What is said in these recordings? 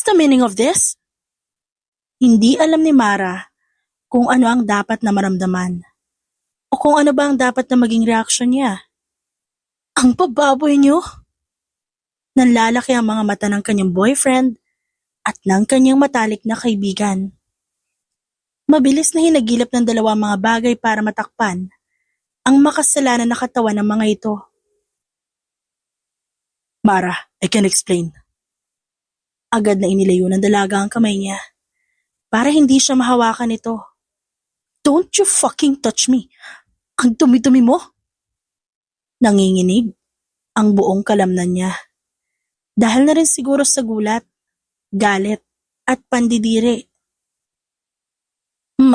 What's the meaning of this? Hindi alam ni Mara kung ano ang dapat na maramdaman o kung ano ba ang dapat na maging reaksyon niya. Ang bababoy niyo! Nanlalaki ang mga mata ng kanyang boyfriend at ng kanyang matalik na kaibigan. Mabilis na hinagilap ng dalawang mga bagay para matakpan ang makasalanan na katawan ng mga ito. Mara, I can explain. Agad na inilayo ng dalaga ang kamay niya para hindi siya mahawakan ito. Don't you fucking touch me! Ang dumi-dumi mo! Nanginginig ang buong kalamnan niya. Dahil na rin siguro sa gulat, galit at pandidiri.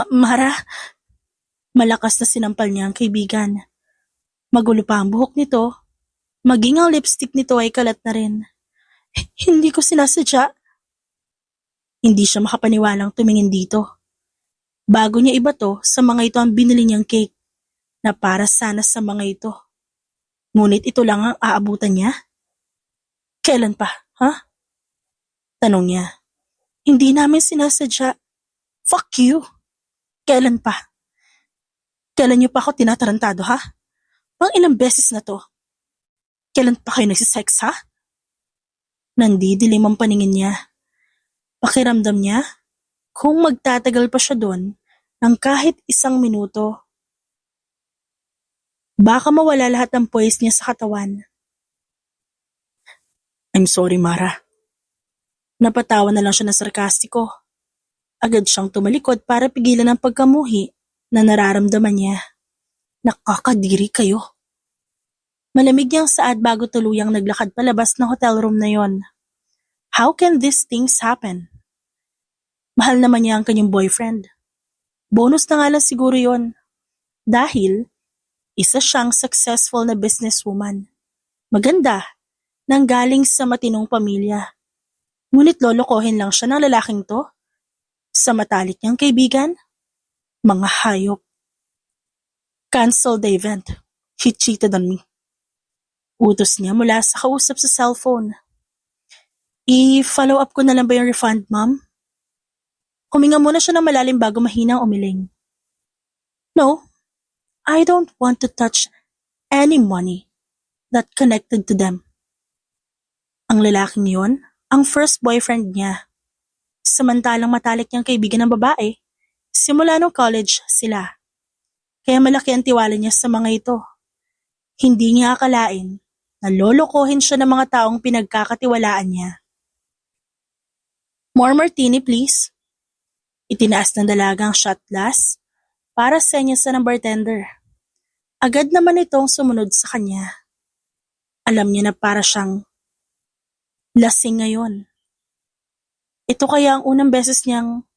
Mara, malakas na sinampal niya ang kaibigan. Magulo pa ang buhok nito, maging ang lipstick nito ay kalat na rin. Hindi ko sinasadya. Hindi siya makapaniwalang tumingin dito. Bago niya ibato sa mga ito ang binili niyang cake na para sana sa mga ito. Ngunit ito lang ang aabutan niya. Kailan pa, ha? Tanong niya. Hindi namin sinasadya. Fuck you! Kailan pa? Kailan niyo pa ako tinatarantado, ha? Pang ilang beses na to. Kailan pa kayo nagsisex, ha? Nandidilim ang paningin niya. Pakiramdam niya kung magtatagal pa siya doon ng kahit 1 minuto. Baka mawala lahat ng poise niya sa katawan. I'm sorry, Mara. Napatawa na lang siya na sarkastiko. Agad siyang tumalikod para pigilan ang pagkamuhi na nararamdaman niya. Nakakadiri kayo. Malamig niyang saad bago tuluyang naglakad palabas ng hotel room na yon. How can these things happen? Mahal naman niya ang kanyang boyfriend. Bonus na nga lang siguro yon. Dahil isa siyang successful na businesswoman. Maganda, nanggaling sa matinong pamilya. Ngunit lolokohin lang siya ng lalaking to. Sa matalik niyang kaibigan, mga hayop. Cancel the event. He cheated on me. Utos niya mula sa kausap sa cellphone. I-follow up ko na lang ba yung refund, ma'am? Huminga muna siya ng malalim bago mahinang umiling. No, I don't want to touch any money that connected to them. Ang lalaking yon, ang first boyfriend niya. Samantalang matalik niyang kaibigan ng babae, simula nung college sila. Kaya malaki ang tiwala niya sa mga ito. Hindi niya akalain na lolokohin siya ng mga taong pinagkakatiwalaan niya. More martini, please. Itinaas ng dalaga ang shot glass para senyasan ng bartender. Agad naman itong sumunod sa kanya. Alam niya na para siyang lasing ngayon. Ito kaya ang unang beses niyang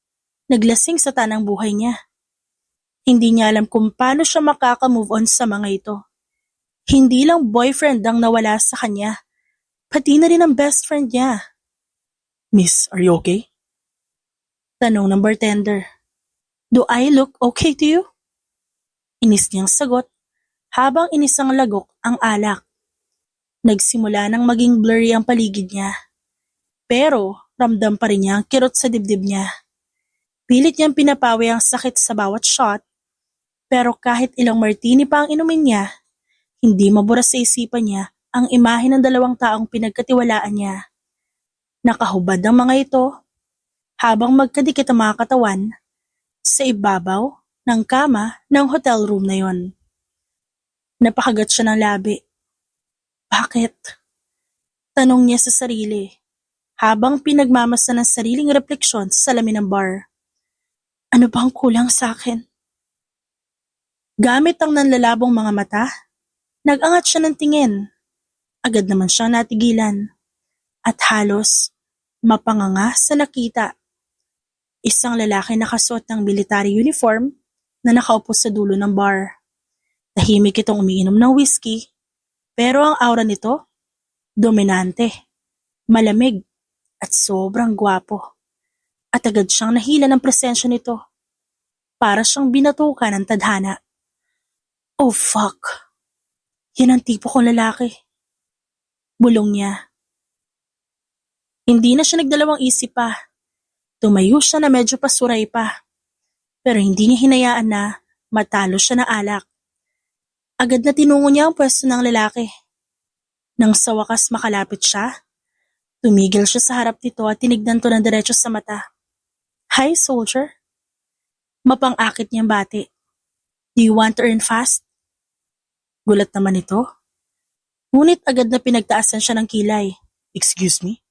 naglasing sa tanang buhay niya. Hindi niya alam kung paano siya makaka-move on sa mga ito. Hindi lang boyfriend ang nawala sa kanya, pati na rin ang best friend niya. Miss, are you okay? Tanong ng bartender. Do I look okay to you? Inis niyang sagot habang inisang lagok ang alak. Nagsimula nang maging blurry ang paligid niya. Pero ramdam pa rin niya ang kirot sa dibdib niya. Pilit niyang pinapawi ang sakit sa bawat shot, pero kahit ilang martini pa ang inumin niya, hindi mabura sa isipan niya ang imahe ng dalawang taong pinagkatiwalaan niya. Nakahubad ang mga ito habang magkadikit ang mga katawan sa ibabaw ng kama ng hotel room na yon. Napakagat siya ng labi. Bakit? Tanong niya sa sarili habang pinagmamasa ng sariling refleksyon sa salamin ng bar. Ano ba ang kulang sa akin? Gamit ang nanlalabong mga mata, nag-angat siya ng tingin. Agad naman siyang natigilan at halos mapanganga sa nakita. Isang lalaki nakasuot ng military uniform na nakaupo sa dulo ng bar. Tahimik itong umiinom ng whiskey, pero ang aura nito, dominante, malamig at sobrang gwapo. At agad siyang nahila ng presensya nito. Para siyang binatukan ng tadhana. Oh fuck! Yan ang tipo kong lalaki. Bulong niya. Hindi na siya nagdalawang isip pa. Tumayo siya na medyo pasuray pa. Pero hindi niya hinayaan na matalo siya na alak. Agad na tinungo niya ang pwesto ng lalaki. Nang sa wakas makalapit siya, tumigil siya sa harap nito at tinignan to ng diretso sa mata. "Hi, soldier." Mapang-akit niyang bati. "Do you want to earn fast?" Gulat naman ito. Ngunit agad na pinagtaasan siya ng kilay. "Excuse me?"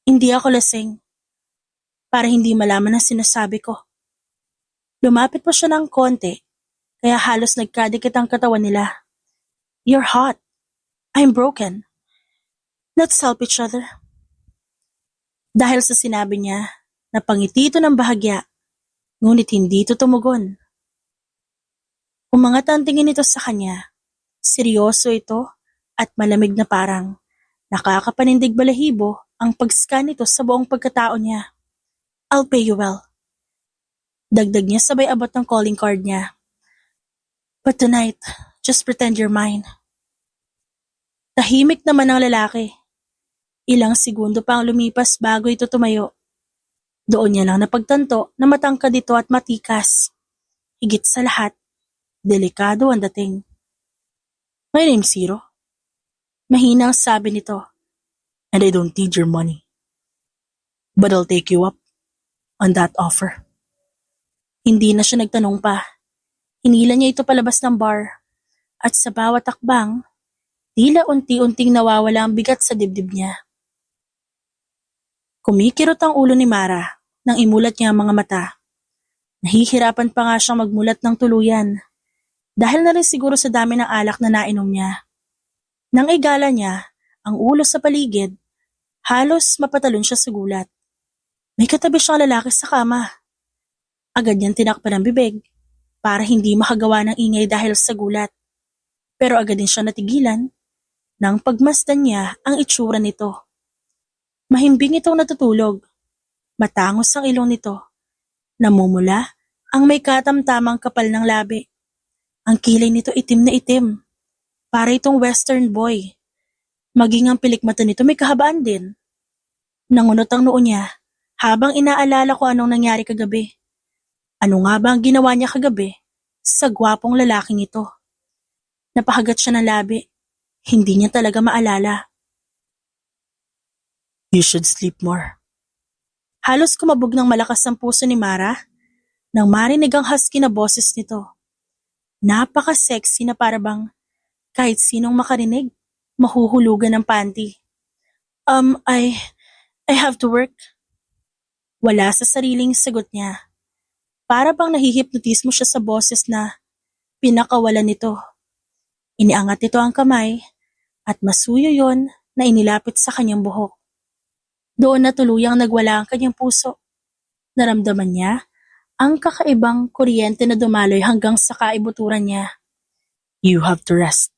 "Hindi ako lasing." Para hindi malaman ang sinasabi ko. Lumapit pa siya ng konti, kaya halos nagkadikit ang katawan nila. "You're hot. I'm broken. Let's help each other." Dahil sa sinabi niya, napangiti ito ng bahagya, ngunit hindi ito tumugon. Umangat ang tingin nito sa kanya. Seryoso ito at malamig na parang nakakapanindig balahibo ang pag-scan nito sa buong pagkatao niya. "I'll pay you well." Dagdag niya sabay abot ng calling card niya. "But tonight, just pretend you're mine." Tahimik naman ang lalaki. Ilang segundo pa ang lumipas bago ito tumayo. Doon niya lang napagtanto na matangkad ito at matikas. Higit sa lahat, delikado ang dating. "My name's Hiro." Mahinang sabi nito. "And I don't need your money. But I'll take you up on that offer." Hindi na siya nagtanong pa. Hinila niya ito palabas ng bar. At sa bawat akbang, tila unti-unting nawawala ang bigat sa dibdib niya. Kumikirot ang ulo ni Mara nang imulat niya ang mga mata. Nahihirapan pa nga siyang magmulat ng tuluyan. Dahil na rin siguro sa dami ng alak na nainom niya. Nang igala niya ang ulo sa paligid, halos mapatalon siya sa gulat. May katabi siyang lalaki sa kama. Agad niyang tinakpan ang bibig para hindi makagawa ng ingay dahil sa gulat. Pero agad din siya natigilan nang pagmasdan niya ang itsura nito. Mahimbing itong natutulog. Matangos ang ilong nito. Namumula ang may katamtamang kapal ng labi. Ang kilay nito itim na itim. Para itong western boy. Maging ang pilikmata nito may kahabaan din. Nangunot ang noo niya habang inaalala ko anong nangyari kagabi. Ano nga ba ang ginawa niya kagabi sa gwapong lalaking ito? Napahagat siya ng labi. Hindi niya talaga maalala. "You should sleep more." Halos kumabog ng malakas ang puso ni Mara nang marinig ang husky na boses nito. Napaka-sexy na parabang kahit sinong makarinig, mahuhulugan ng panty. I have to work." Wala sa sariling sagot niya. Para bang nahihipnotismo siya sa boses na pinakawalan nito. Iniangat nito ang kamay at masuyo yon na inilapit sa kanyang buhok. Doon na tuluyang nagwala ang kanyang puso. Naramdaman niya ang kakaibang kuryente na dumaloy hanggang sa kaibuturan niya. "You have to rest.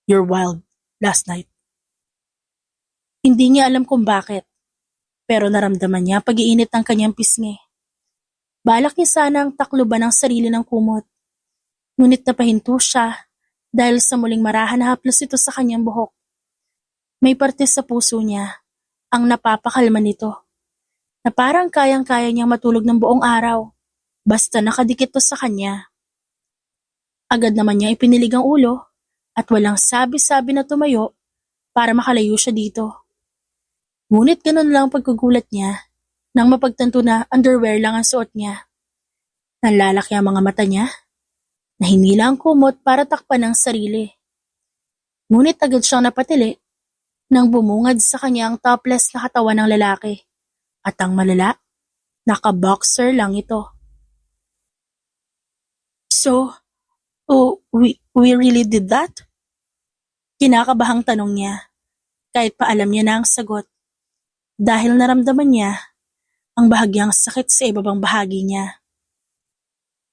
You're wild last night." Hindi niya alam kung bakit, pero naramdaman niya pag-iinit ng kanyang pisngi. Balak niya sanang takluban ang sarili ng kumot. Ngunit napahinto siya dahil sa muling marahan na haplos ito sa kanyang buhok. May parte sa puso niya ang napapakalma nito, na parang kayang-kaya niyang matulog ng buong araw, basta nakadikit to sa kanya. Agad naman niya ipinilig ang ulo at walang sabi-sabi na tumayo para makalayo siya dito. Ngunit ganun lang ang pagkugulat niya nang mapagtanto na underwear lang ang suot niya. Nanlalaki ang mga mata niya, na hinila ang kumot para takpan ang sarili. Ngunit agad siyang napatili nang bumungad sa kanya ang topless na katawan ng lalaki. At ang malala, naka-boxer lang ito. "So, we really did that?" Kinakabahang tanong niya, kahit pa alam niya na ang sagot. Dahil naramdaman niya ang bahagyang sakit sa ibabang bahagi niya.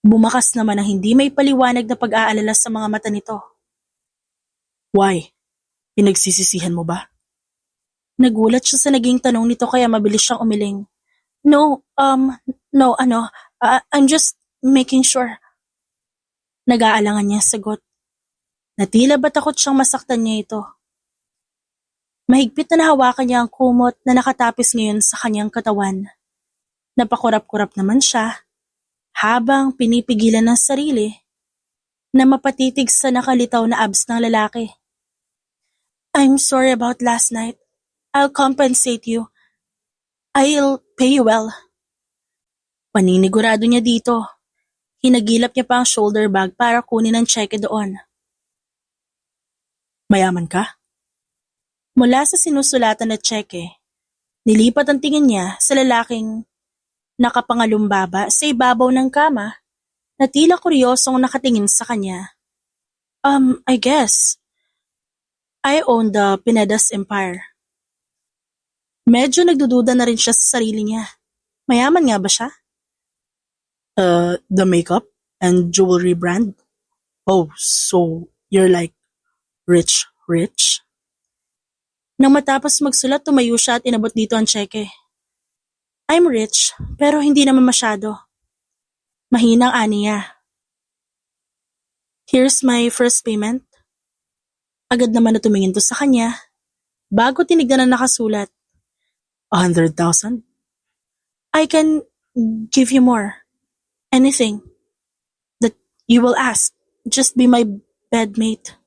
Bumakas naman ang hindi may paliwanag na pag-aalala sa mga mata nito. "Why? Pinagsisisihan mo ba?" Nagulat siya sa naging tanong nito kaya mabilis siyang umiling. No, I'm just making sure." Nag-aalangan niya sagot. Natila ba takot siyang masaktan niya ito? Mahigpit na nahawakan niya ang kumot na nakatapis ngayon sa kanyang katawan. Napakurap-kurap naman siya habang pinipigilan ng sarili na mapatitig sa nakalitaw na abs ng lalaki. I'm sorry about last night. I'll compensate you. I'll pay you well. Paninigurado niya dito. Hinagilap niya pa ang shoulder bag para kunin ang cheque doon. Mayaman ka? Mula sa sinusulatan na cheque, nilipat ang tingin niya sa lalaking nakapangalumbaba sa ibabaw ng kama na tila kuryosong nakatingin sa kanya. I guess. I own the Pinedas Empire. Medyo nagdududa na rin siya sa sarili niya. Mayaman nga ba siya? The makeup and jewelry brand? Oh, so you're like rich? Nang matapos magsulat, tumayo siya at inabot dito ang cheque. I'm rich, pero hindi naman masyado. Mahinang aniya. Here's my first payment. Agad naman na tumingin to sa kanya, bago tinignan na nakasulat. 100,000? I can give you more. Anything that you will ask. Just be my bedmate.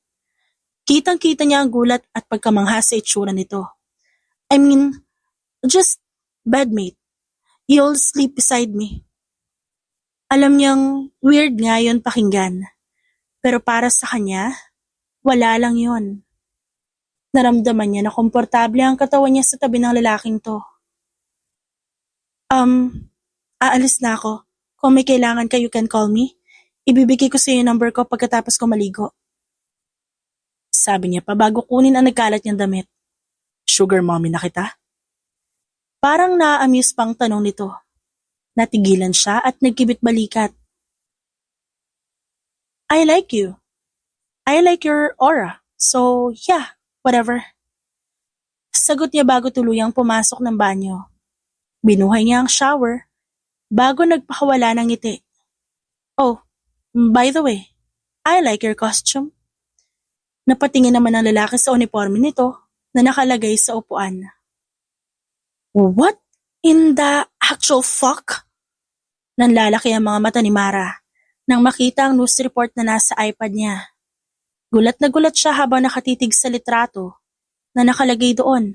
Kitang-kita niya ang gulat at pagkamangha sa itsura nito. I mean, just bedmate. You'll sleep beside me. Alam niyang weird nga yun pakinggan. Pero para sa kanya, wala lang yun. Naramdaman niya na komportable ang katawan niya sa tabi ng lalaking to. Aalis na ako. Kung may kailangan ka, you can call me. Ibibigay ko sa iyo yung number ko pagkatapos ko maligo. Sabi niya pa bago kunin ang nagkalat niyang damit. Sugar mommy na kita? Parang na-amuse pang tanong nito. Natigilan siya at nagkibit balikat. I like you. I like your aura. So, yeah, whatever. Sagot niya bago tuluyang pumasok ng banyo. Binuhay niya ang shower bago nagpakawala ng ngiti. Oh, by the way, I like your costume. Napatingin naman ang lalaki sa uniforme nito na nakalagay sa upuan. What in the actual fuck? Nanlalaki ang mga mata ni Mara nang makita ang news report na nasa iPad niya. Gulat na gulat siya habang nakatitig sa litrato na nakalagay doon.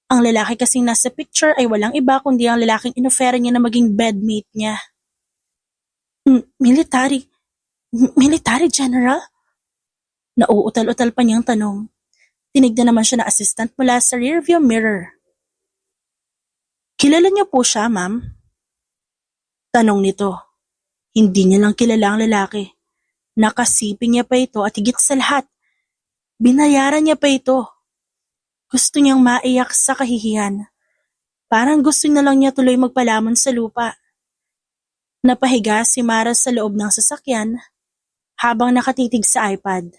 Ang lalaki kasing nasa picture ay walang iba kundi ang lalaking inofera niya na maging bedmate niya. Military general? Nauutal-utal pa niyang tanong. Tinignan naman siya na assistant mula sa rearview mirror. Kilala niyo po siya, ma'am? Tanong nito. Hindi niya lang kilala ang lalaki. Nakasiping niya pa ito at higit sa lahat, binayaran niya pa ito. Gusto niyang maiyak sa kahihiyan. Parang gusto na lang niya tuloy magpalamon sa lupa. Napahiga si Mara sa loob ng sasakyan habang nakatitig sa iPad.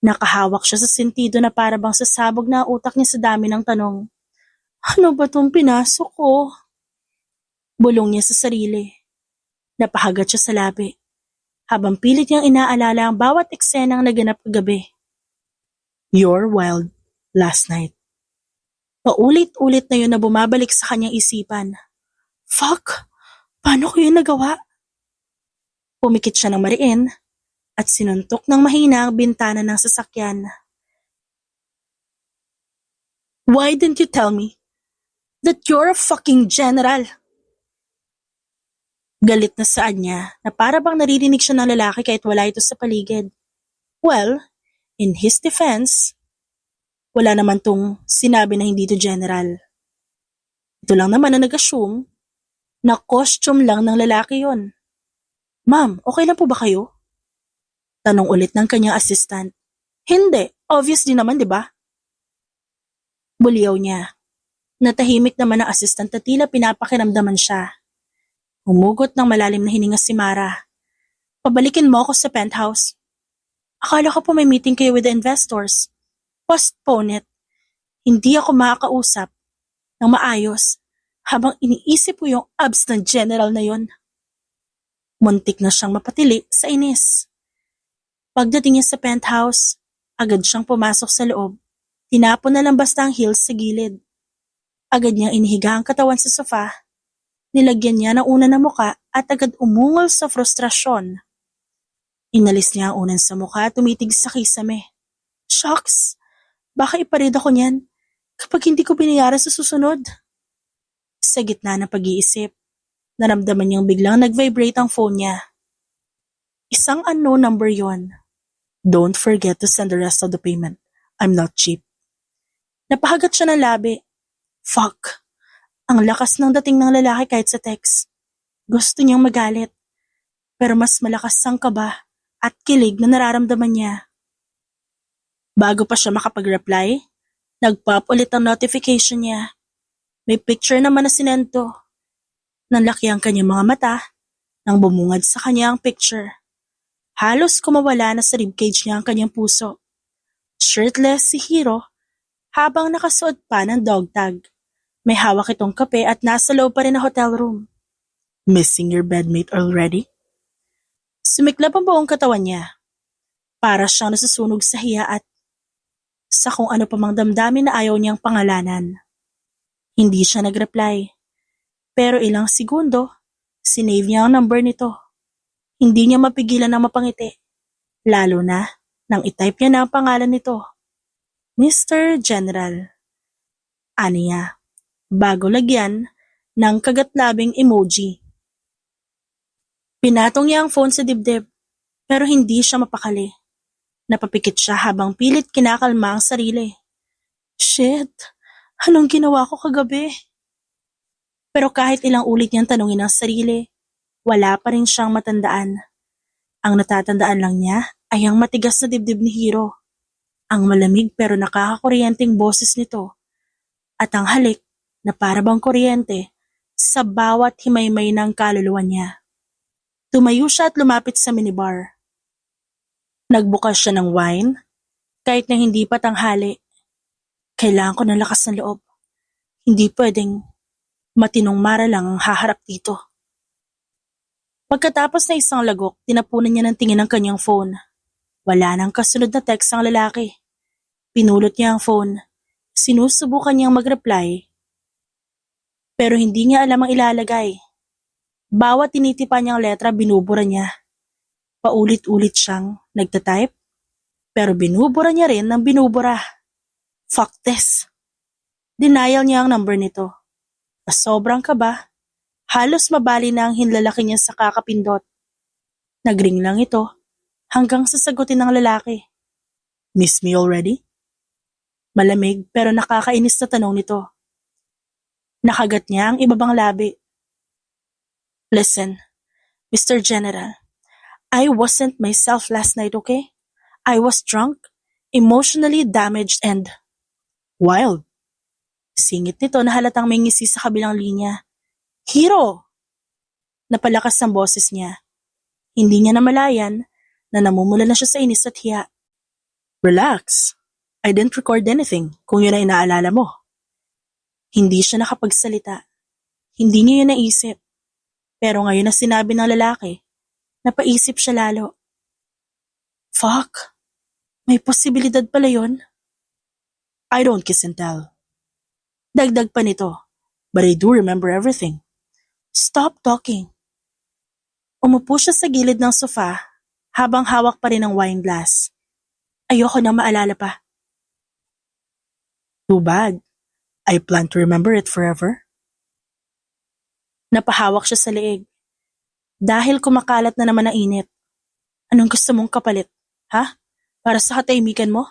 Nakahawak siya sa sentido na para bang sasabog na utak niya sa dami ng tanong. Ano ba tong pinasok ko? Bulong niya sa sarili. Napahagat siya sa labi habang pilit niyang inaalala ang bawat eksenang naganap kagabi. You're wild last night. Paulit-ulit na yun na bumabalik sa kanyang isipan. Fuck! Paano ko yun nagawa? Pumikit siya ng mariin at sinuntok ng mahina ang bintana ng sasakyan. Why didn't you tell me that you're a fucking general? Galit na saan niya na para bang naririnig siya ng lalaki kahit wala ito sa paligid. Well, in his defense, wala naman tong sinabi na hindi ito general. Ito lang naman na nag-assume na costume lang ng lalaki yon. Ma'am, okay lang po ba kayo? Tanong ulit ng kanyang assistant. Hindi, obvious din naman, di ba? Buliyaw niya. Natahimik naman ang assistant na tila pinapakiramdaman siya. Humugot ng malalim na hininga si Mara. Pabalikin mo ako sa penthouse. Akala ko po may meeting kayo with the investors. Postpone it. Hindi ako makakausap ng maayos habang iniisip ko yung abs ng general na yon. Muntik na siyang mapatili sa inis. Pagdating niya sa penthouse, agad siyang pumasok sa loob. Tinapon na lang basta ang heels sa gilid. Agad niyang inihiga ang katawan sa sofa, nilagyan niya ng una na muka at agad umungol sa frustrasyon. Inalis niya ang unan sa mukha at tumitig sa kisame. Shucks! Baka iparid ako niyan kapag hindi ko binayaran sa susunod. Sa gitna ng pag-iisip, naramdaman niyang biglang nag-vibrate ang phone niya. Isang unknown number yon. Don't forget to send the rest of the payment. I'm not cheap. Napahagat siya ng labi. Fuck! Ang lakas ng dating ng lalaki kahit sa text. Gusto niyang magalit. Pero mas malakas ang kaba at kilig na nararamdaman niya. Bago pa siya makapag-reply, nag-pop ulit ang notification niya. May picture naman na sinento. Nanlaki ang kanyang mga mata nang bumungad sa kanya ang picture. Halos kumawala na sa ribcage niya ang kanyang puso. Shirtless si Hiro habang nakasuot pa ng dog tag. May hawak itong kape at nasa loob pa rin ang hotel room. Missing your bedmate already? Sumiklap ang buong katawan niya. Para siyang nasusunog sa hiya at sa kung ano pa mang damdamin na ayaw niyang pangalanan. Hindi siya nag-reply. Pero ilang segundo, sinave niya ang number nito. Hindi niya mapigilan na mapangiti. Lalo na nang itype niya na ang pangalan nito. Mr. General. Aniya, bago lagyan ng kagatlabing emoji. Pinatong niya ang phone sa dibdib, pero hindi siya mapakali. Napapikit siya habang pilit kinakalma ang sarili. Shit, anong ginawa ko kagabi? Pero kahit ilang ulit niyang tanungin ang sarili, wala pa rin siyang matandaan. Ang natatandaan lang niya ay ang matigas na dibdib ni Hiro, ang malamig pero nakakakuryenteng boses nito, at ang halik na parabang kuryente sa bawat himaymay ng kaluluwa niya. Tumayo siya at lumapit sa minibar. Nagbukas siya ng wine, kahit na hindi pa tanghali. Kailangan ko ng lakas ng loob. Hindi pwedeng matinong mara lang ang haharap dito. Pagkatapos na isang lagok, tinapunan niya ng tingin ang kanyang phone. Wala nang kasunod na text ang lalaki. Pinulot niya ang phone. Sinusubukan niyang mag-reply. Pero hindi niya alam ang ilalagay. Bawat tinitipa niyang letra, binubura niya. Paulit-ulit siyang nagtatype, pero binubura niya rin ng binubura. Fuck this. Denial niya ang number nito. Sobrang kaba, halos mabali na ang hinlalaki niya sa kakapindot. Nagring lang ito hanggang sasagutin ng lalaki. Miss me already? Malamig pero nakakainis na tanong nito. Nakagat niya ang ibabang labi. Listen, Mr. General. I wasn't myself last night, okay? I was drunk, emotionally damaged and wild. Singit nito na halatang may ngisi sa kabilang linya. Hiro! Napalakas ang boses niya. Hindi niya namalayan na namumula na siya sa inis at hiya. Relax. I didn't record anything kung yun ay inaalala mo. Hindi siya nakapagsalita. Hindi niya yun naisip. Pero ngayon na sinabi ng lalaki, napaisip siya lalo. Fuck, may posibilidad pala yun. I don't kiss and tell. Dagdag pa nito, but I do remember everything. Stop talking. Umupo siya sa gilid ng sofa habang hawak pa rin ang wine glass. Ayoko nang maalala pa. Too bad. I plan to remember it forever. Napahawak siya sa leeg. Dahil kumakalat na naman ang init. Anong gusto mong kapalit? Ha? Para sa katahimikan mo?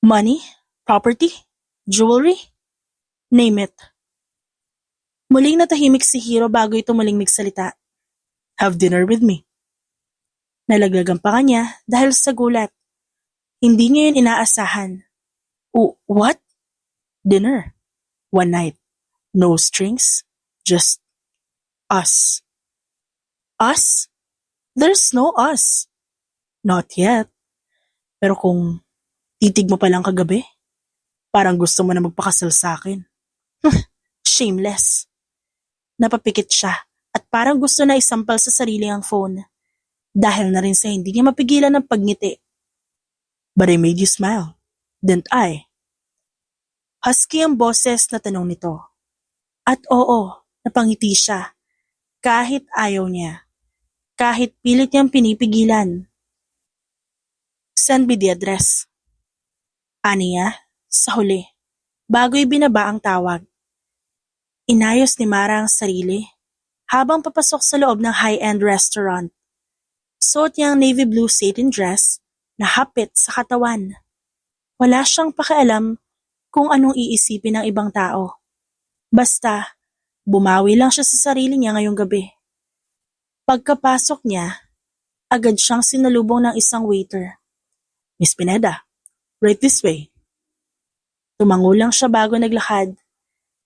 Money? Property? Jewelry? Name it. Muling natahimik si Hiro bago ito muling magsalita. Have dinner with me. Nalaglagan pa kanya dahil sa gulat. Hindi niya yun inaasahan. What? Dinner. One night. No strings. Just us. Us? There's no us. Not yet. Pero kung titig mo pa lang kagabi, parang gusto mo na magpakasal sa akin. Shameless. Napapikit siya at parang gusto na isampal sa sarili ang phone. Dahil na rin sa hindi niya mapigilan ng pagngiti. But I made you smile. Didn't I? Husky ang boses na tanong nito. At oo, napangiti siya. Kahit ayaw niya. Kahit pilit niyang pinipigilan. Send me the address. Aniya, sa huli, bago'y binaba ang tawag. Inayos ni Mara ang sarili habang papasok sa loob ng high-end restaurant. Suot niya ang navy blue satin dress na hapit sa katawan. Wala siyang pakialam kung anong iisipin ng ibang tao. Basta, bumawi lang siya sa sarili niya ngayong gabi. Pagkapasok niya, agad siyang sinalubong ng isang waiter. Miss Pineda, right this way. Tumango lang siya bago naglakad.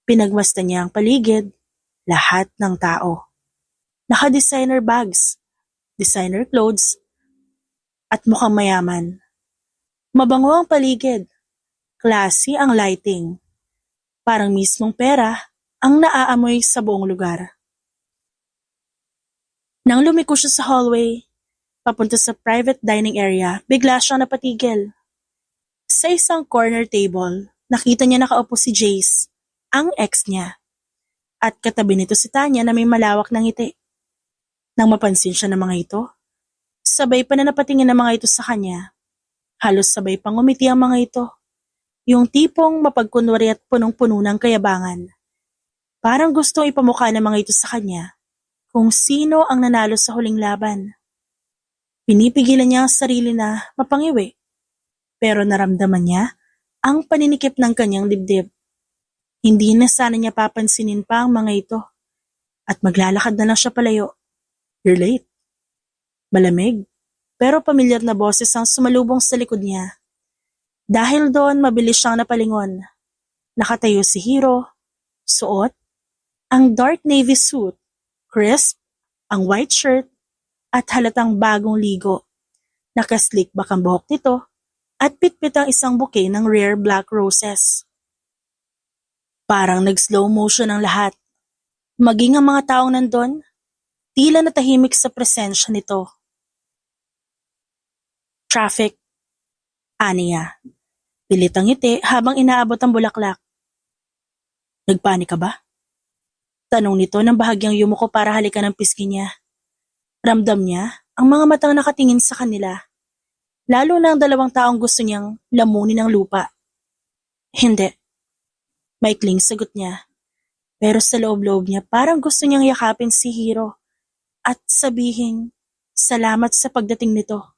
Pinagmasdan niya ang paligid, lahat ng tao. Naka-designer bags, designer clothes, at mukhang mayaman. Mabango ang paligid, classy ang lighting. Parang mismong pera ang naaamoy sa buong lugar. Nang lumiko siya sa hallway, papunta sa private dining area, bigla siyang napatigil. Sa isang corner table, nakita niya nakaupo si Jace, ang ex niya. At katabi nito si Tanya na may malawak na ngiti. Nang mapansin siya ng mga ito, sabay pa na napatingin ng mga ito sa kanya. Halos sabay pang umiti ang mga ito. Yung tipong mapagkunwari at punong-puno ng kayabangan. Parang gustong ipamukha ng mga ito sa kanya kung sino ang nanalo sa huling laban. Pinipigilan niya ang sarili na mapangiwi. Pero naramdaman niya ang paninikip ng kanyang dibdib. Hindi na sana niya papansinin pa ang mga ito. At maglalakad na lang siya palayo. You're late. Malamig, pero pamilyar na boses ang sumalubong sa likod niya. Dahil doon, mabilis siyang napalingon. Nakatayo si Hiro, suot, ang dark navy suit, crisp, ang white shirt, at halatang bagong ligo. Nakaslick back ang buhok nito, at pitpit ang isang bouquet ng rare black roses. Parang nag-slow motion ang lahat. Maging ang mga taong nandun, tila natahimik sa presensya nito. Traffic. Aniya. Pilit ang ngiti habang inaabot ang bulaklak. Nagpanik ka ba? Tanong nito nang bahagyang yumuko para halikan ang pisngi niya. Ramdam niya ang mga matang nakatingin sa kanila. Lalo na ang dalawang taong gusto niyang lamunin ng lupa. Hindi. Maikling sagot niya. Pero sa loob-loob niya parang gusto niyang yakapin si Hiro at sabihin salamat sa pagdating nito.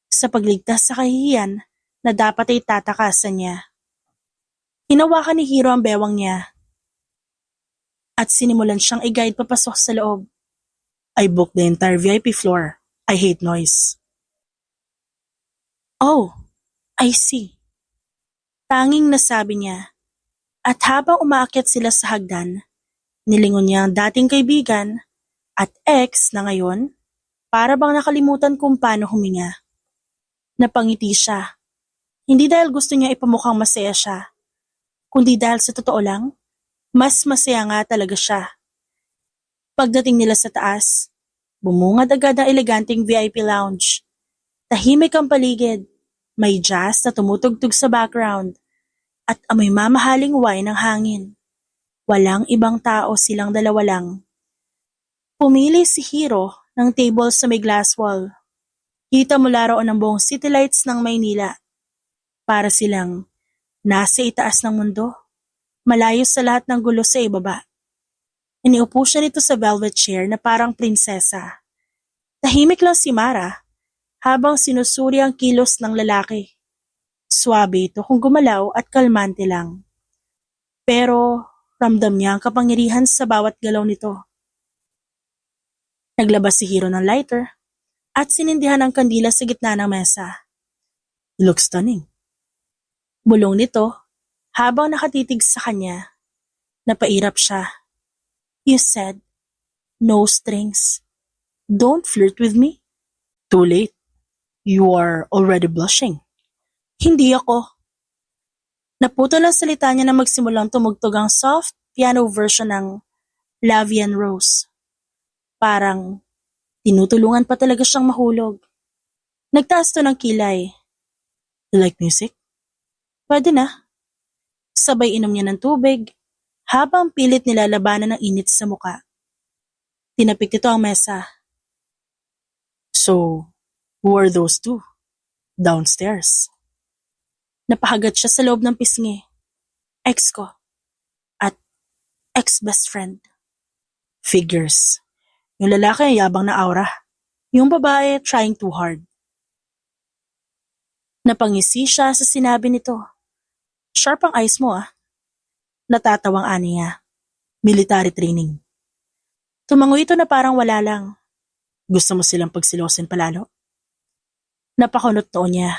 Sa pagligtas sa kahihiyan na dapat ay tatakasan niya. Hinawakan ni Hiro ang bewang niya at sinimulan siyang i-guide papasok sa loob. I booked the entire VIP floor. I hate noise. Oh, I see. Tanging nasabi niya. At habang umaakyat sila sa hagdan, nilingon niya ang dating kaibigan at ex na ngayon para bang nakalimutan kung paano huminga. Napangiti siya. Hindi dahil gusto niya ipamukhang masaya siya, kundi dahil sa totoo lang, mas masaya nga talaga siya. Pagdating nila sa taas, bumungad agad ang eleganteng VIP lounge. Tahimik ang paligid, may jazz na tumutugtog sa background, at amoy mamahaling wine ng hangin. Walang ibang tao, silang dalawa lang. Pumili si Hiro ng table sa may glass wall. Kita mula roon ang buong city lights ng Maynila. Para silang nasa itaas ng mundo, malayo sa lahat ng gulo sa ibaba. Iniupo siya nito sa velvet chair na parang prinsesa. Tahimik lang si Mara habang sinusuri ang kilos ng lalaki. Swabe ito kung gumalaw at kalmante lang. Pero ramdam niya ang kapangyarihan sa bawat galaw nito. Naglabas si Hiro ng lighter at sinindihan ang kandila sa gitna ng mesa. You look stunning. Bulong nito habang nakatitig sa kanya. Napairap siya. You said, no strings. Don't flirt with me. Too late. You are already blushing. Hindi ako. Naputol ang salita niya na magsimulang tumugtog ang soft piano version ng Lavian Rose. Parang tinutulungan pa talaga siyang mahulog. Nagtaas to ng kilay. You like music? Pwede na. Sabay inom niya ng tubig, habang pilit nilalabanan ng init sa muka. Tinapik nito ang mesa. So, who are those two? Downstairs. Napahagat siya sa loob ng pisngi. Ex ko. At ex-best friend. Figures. Yung lalaki ay yabang na aura. Yung babae trying too hard. Napangisi siya sa sinabi nito. Sharp ang eyes mo ah. Natatawang ani niya. Military training. Tumango ito na parang wala lang. Gusto mo silang pagsilosin palalo? Napakunot noon niya.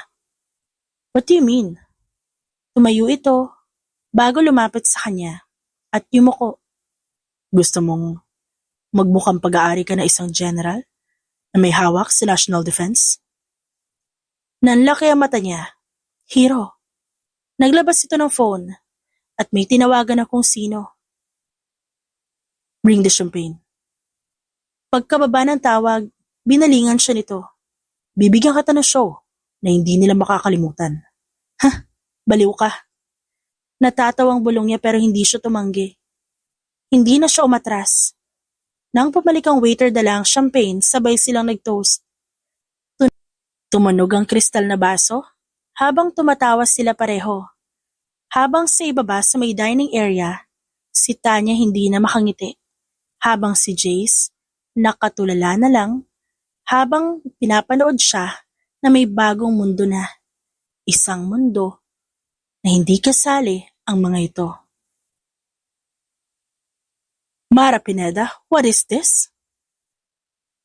What do you mean? Tumayo ito bago lumapit sa kanya at yumuko. Gusto mong magmukhang pag-aari ka na isang general na may hawak sa National Defense? Nanlaki ang mata niya. Hero. Naglabas ito ng phone at may tinawagan na kung sino. Bring the champagne. Pagkababa ng tawag, binalingan siya nito. Bibigyan kita ng show na hindi nila makakalimutan. Baliw ka. Natatawang bulong niya pero hindi siya tumanggi. Hindi na siya umatras. Nang pumalik ang waiter dalang champagne, sabay silang nag-toast. Tumunog ang kristal na baso habang tumatawa sila pareho. Habang sa ibaba sa may dining area, si Tanya hindi na makangiti. Habang si Jace, nakatulala na lang habang pinapanood siya na may bagong mundo na. Isang mundo na hindi kasali ang mga ito. Mara Pineda, what is this?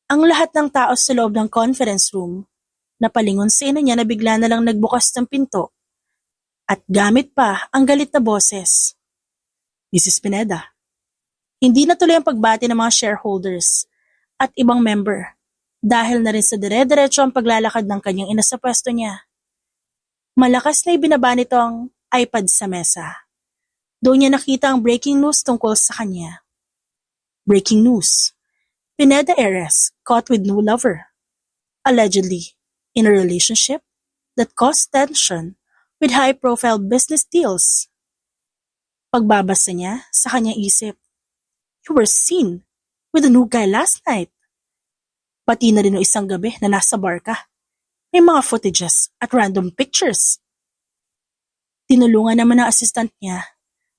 Ang lahat ng tao sa loob ng conference room, napalingon sa ina niya na bigla na lang nagbukas ng pinto at gamit pa ang galit na boses. Mrs. Pineda, hindi na tuloy ang pagbati ng mga shareholders at ibang member dahil na rin sa dire-diretso ang paglalakad ng kanyang ina sa pwesto niya. Malakas na ibinaba nito ang iPad sa mesa. Doon niya nakita ang breaking news tungkol sa kanya. Breaking news. Pineda heiress caught with new lover. Allegedly in a relationship that caused tension with high-profile business deals. Pagbabasa niya sa kanyang isip. You were seen with a new guy last night. Pati na rin o isang gabi na nasa bar ka. May mga footages at random pictures. Tinulungan naman ng assistant niya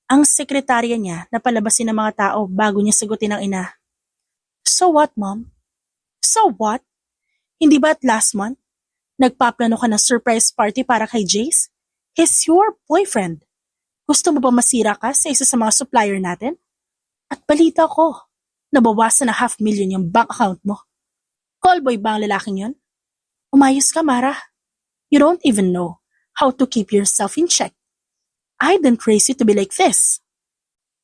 ang sekretarya niya na palabasin ng mga tao bago niya sagutin ang ina. So what, Mom? So what? Hindi ba at last month, nagpaplano ka ng surprise party para kay Jace? He's your boyfriend. Gusto mo ba masira ka sa isa sa mga supplier natin? At balita ko, nabawasan na 500,000 yung bank account mo. Callboy ba ang lalaking yun? Umayos ka, Mara. You don't even know how to keep yourself in check. I didn't raise you to be like this.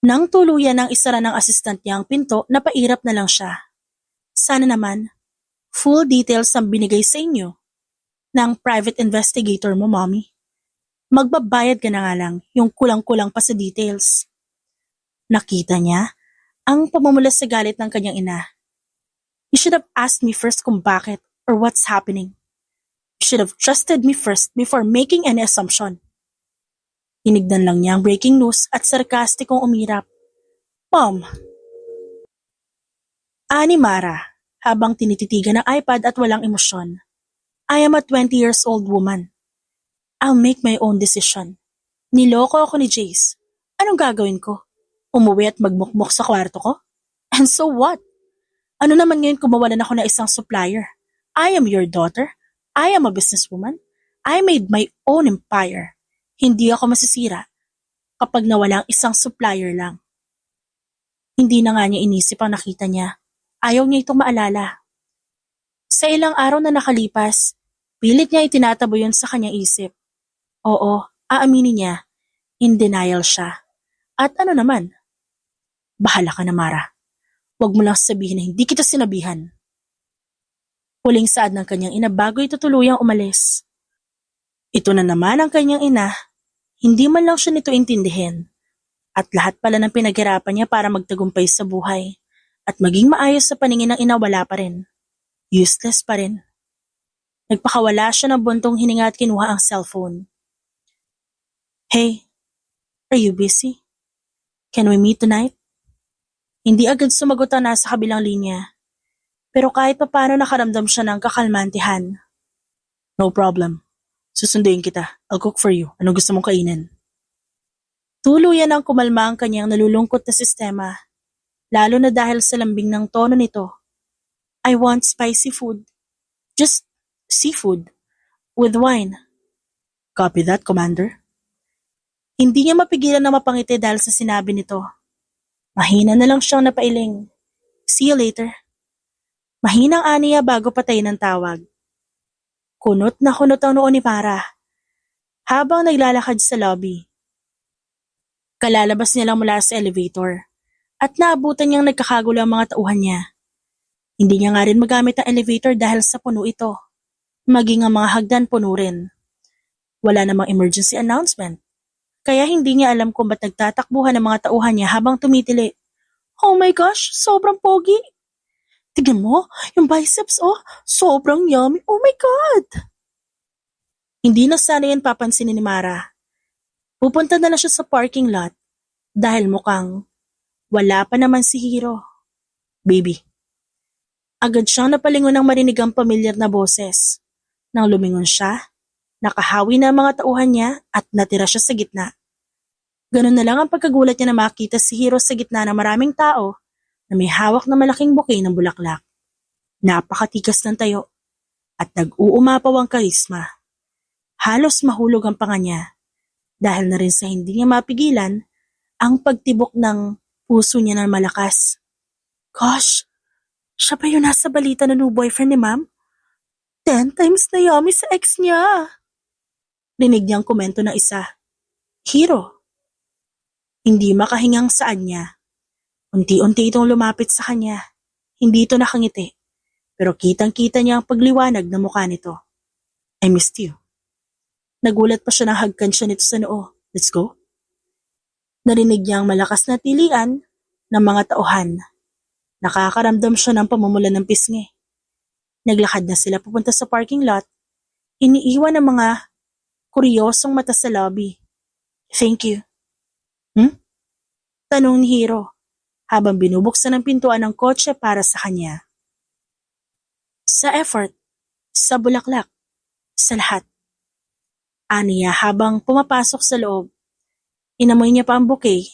Nang tuluyan ng isara ng assistant niya ang pinto, napairap na lang siya. Sana naman, full details ang binigay sa inyo ng private investigator mo, Mommy. Magbabayad ka na nga lang yung kulang-kulang pa sa details. Nakita niya ang pamumulas sa galit ng kanyang ina. You should have asked me first kung bakit or what's happening. You should have trusted me first before making any assumption. Tinignan lang niya ang breaking news at sarkastikong umirap. Mom! Ani Mara, habang tinititigan ng iPad at walang emosyon. I am a 20 years old woman. I'll make my own decision. Niloko ako ni Jace. Anong gagawin ko? Umuwi at magmukmuk sa kwarto ko? And so what? Ano naman ngayon kung mawalan ako na isang supplier? I am your daughter. I am a businesswoman. I made my own empire. Hindi ako masisira kapag nawala ang isang supplier lang. Hindi na nga niya inisip ang nakita niya. Ayaw niya itong maalala. Sa ilang araw na nakalipas, pilit niya itinatabo yun sa kanyang isip. Oo, aaminin niya. In denial siya. At ano naman? Bahala ka na, Mara. Huwag mo lang sabihin na hindi kita sinabihan. Huling saad ng kanyang ina bago ito tuluyang umalis. Ito na naman ang kanyang ina. Hindi man lang siya nito intindihin. At lahat pala ng pinaghirapan niya para magtagumpay sa buhay. At maging maayos sa paningin ng ina wala pa rin. Useless pa rin. Nagpakawala siya ng buntong hininga at kinuha ang cellphone. Hey, are you busy? Can we meet tonight? Hindi agad sumagot ang nasa kabilang linya. Pero kahit papaano nakaramdam siya ng kakalmantihan. No problem. Susunduin kita. I'll cook for you. Anong gusto mong kainin? Tuluyan ang kumalma ang kanyang nalulungkot na sistema, lalo na dahil sa lambing ng tono nito. I want spicy food. Just seafood. With wine. Copy that, Commander. Hindi niya mapigilan na mapangiti dahil sa sinabi nito. Mahina na lang siyang napailing. See you later. Mahinang aniya bago patayin ang tawag. Kunot na kunot ang noo ni Mara habang naglalakad sa lobby. Kalalabas niya lang mula sa elevator at naabutan niyang nagkakagulo ang mga tauhan niya. Hindi niya nga rin magamit ang elevator dahil sa puno ito. Maging ang mga hagdan puno rin. Wala namang emergency announcement. Kaya hindi niya alam kung ba't nagtatakbuhan ang mga tauhan niya habang tumitili. Oh my gosh, sobrang pogi! Tignan mo, yung biceps sobrang yummy. Oh my God! Hindi na sana yan papansinin ni Mara. Pupunta na lang siya sa parking lot dahil mukhang wala pa naman si Hiro. Baby. Agad siyang napalingon ng marinig ang pamilyar na boses. Nang lumingon siya, nakahawi na ang mga tauhan niya at natira siya sa gitna. Ganun na lang ang pagkagulat niya na makita si Hiro sa gitna ng maraming tao na may hawak na malaking bouquet ng bulaklak. Napakatikas ng tayo at nag-uumapaw ang karisma. Halos mahulog ang panga niya dahil na rin sa hindi niya mapigilan ang pagtibok ng puso niya ng malakas. Gosh, siya ba yung nasa balita na new boyfriend ni ma'am? 10 times na yummy sa ex niya. Rinig niyang komento ng isa. Hiro. Hindi makahingang saan niya. Unti-unti itong lumapit sa kanya. Hindi ito nakangiti. Pero kitang-kita niya ang pagliwanag ng mukha nito. I missed you. Nagulat pa siya nang hagkan siya nito sa noo. Let's go. Narinig niya ang malakas na tilian ng mga tauhan. Nakakaramdam siya ng pamumula ng pisngi. Naglakad na sila pupunta sa parking lot. Iniiwan ng mga kuryosong mata sa lobby. Thank you. Tanong ni Hiro habang binubuksan ang pintuan ng kotse para sa kanya. Sa effort, sa bulaklak, sa lahat. Aniya habang pumapasok sa loob. Inamoy niya pa ang bouquet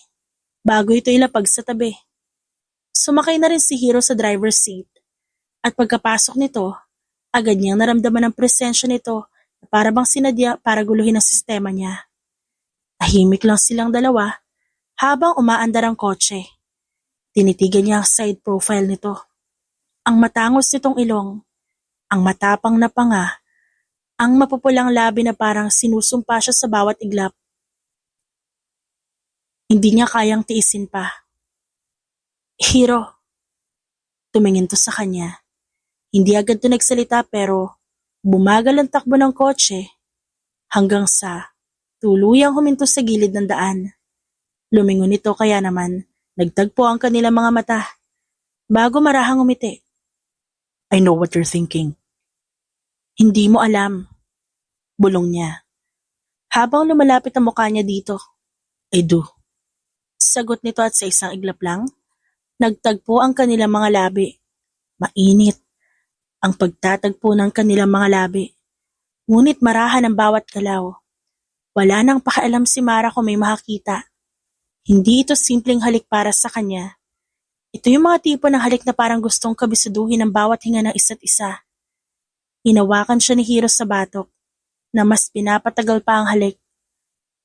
bago ito ilapag sa tabi. Sumakay na rin si Hiro sa driver's seat at pagkapasok nito, agad niyang naramdaman ang presensya nito na para bang sinadya para guluhin ang sistema niya. Tahimik lang silang dalawa habang umaandar ang kotse. Tinitigan niya ang side profile nito. Ang matangos nitong ilong, ang matapang na panga, ang mapupulang labi na parang sinusumpa siya sa bawat iglap. Hindi niya kayang tiisin pa. Hiro. Tumingin to sa kanya. Hindi agad to nagsalita pero bumagal ang takbo ng kotse hanggang sa tuluyang huminto sa gilid ng daan. Lumingon ito kaya naman nagtagpo ang kanilang mga mata bago marahang umiti. I know what you're thinking. Hindi mo alam. Bulong niya. Habang lumalapit ang mukha niya dito. I do. Sagot nito at sa isang iglap lang, nagtagpo ang kanilang mga labi. Mainit ang pagtatagpo ng kanilang mga labi. Ngunit marahan ang bawat galaw. Wala nang pakialam si Mara kung may makakita. Hindi ito simpleng halik para sa kanya. Ito yung mga tipo ng halik na parang gustong kabisuduhin ang bawat hinga ng isa't isa. Hinawakan siya ni Hiro sa batok na mas pinapatagal pa ang halik.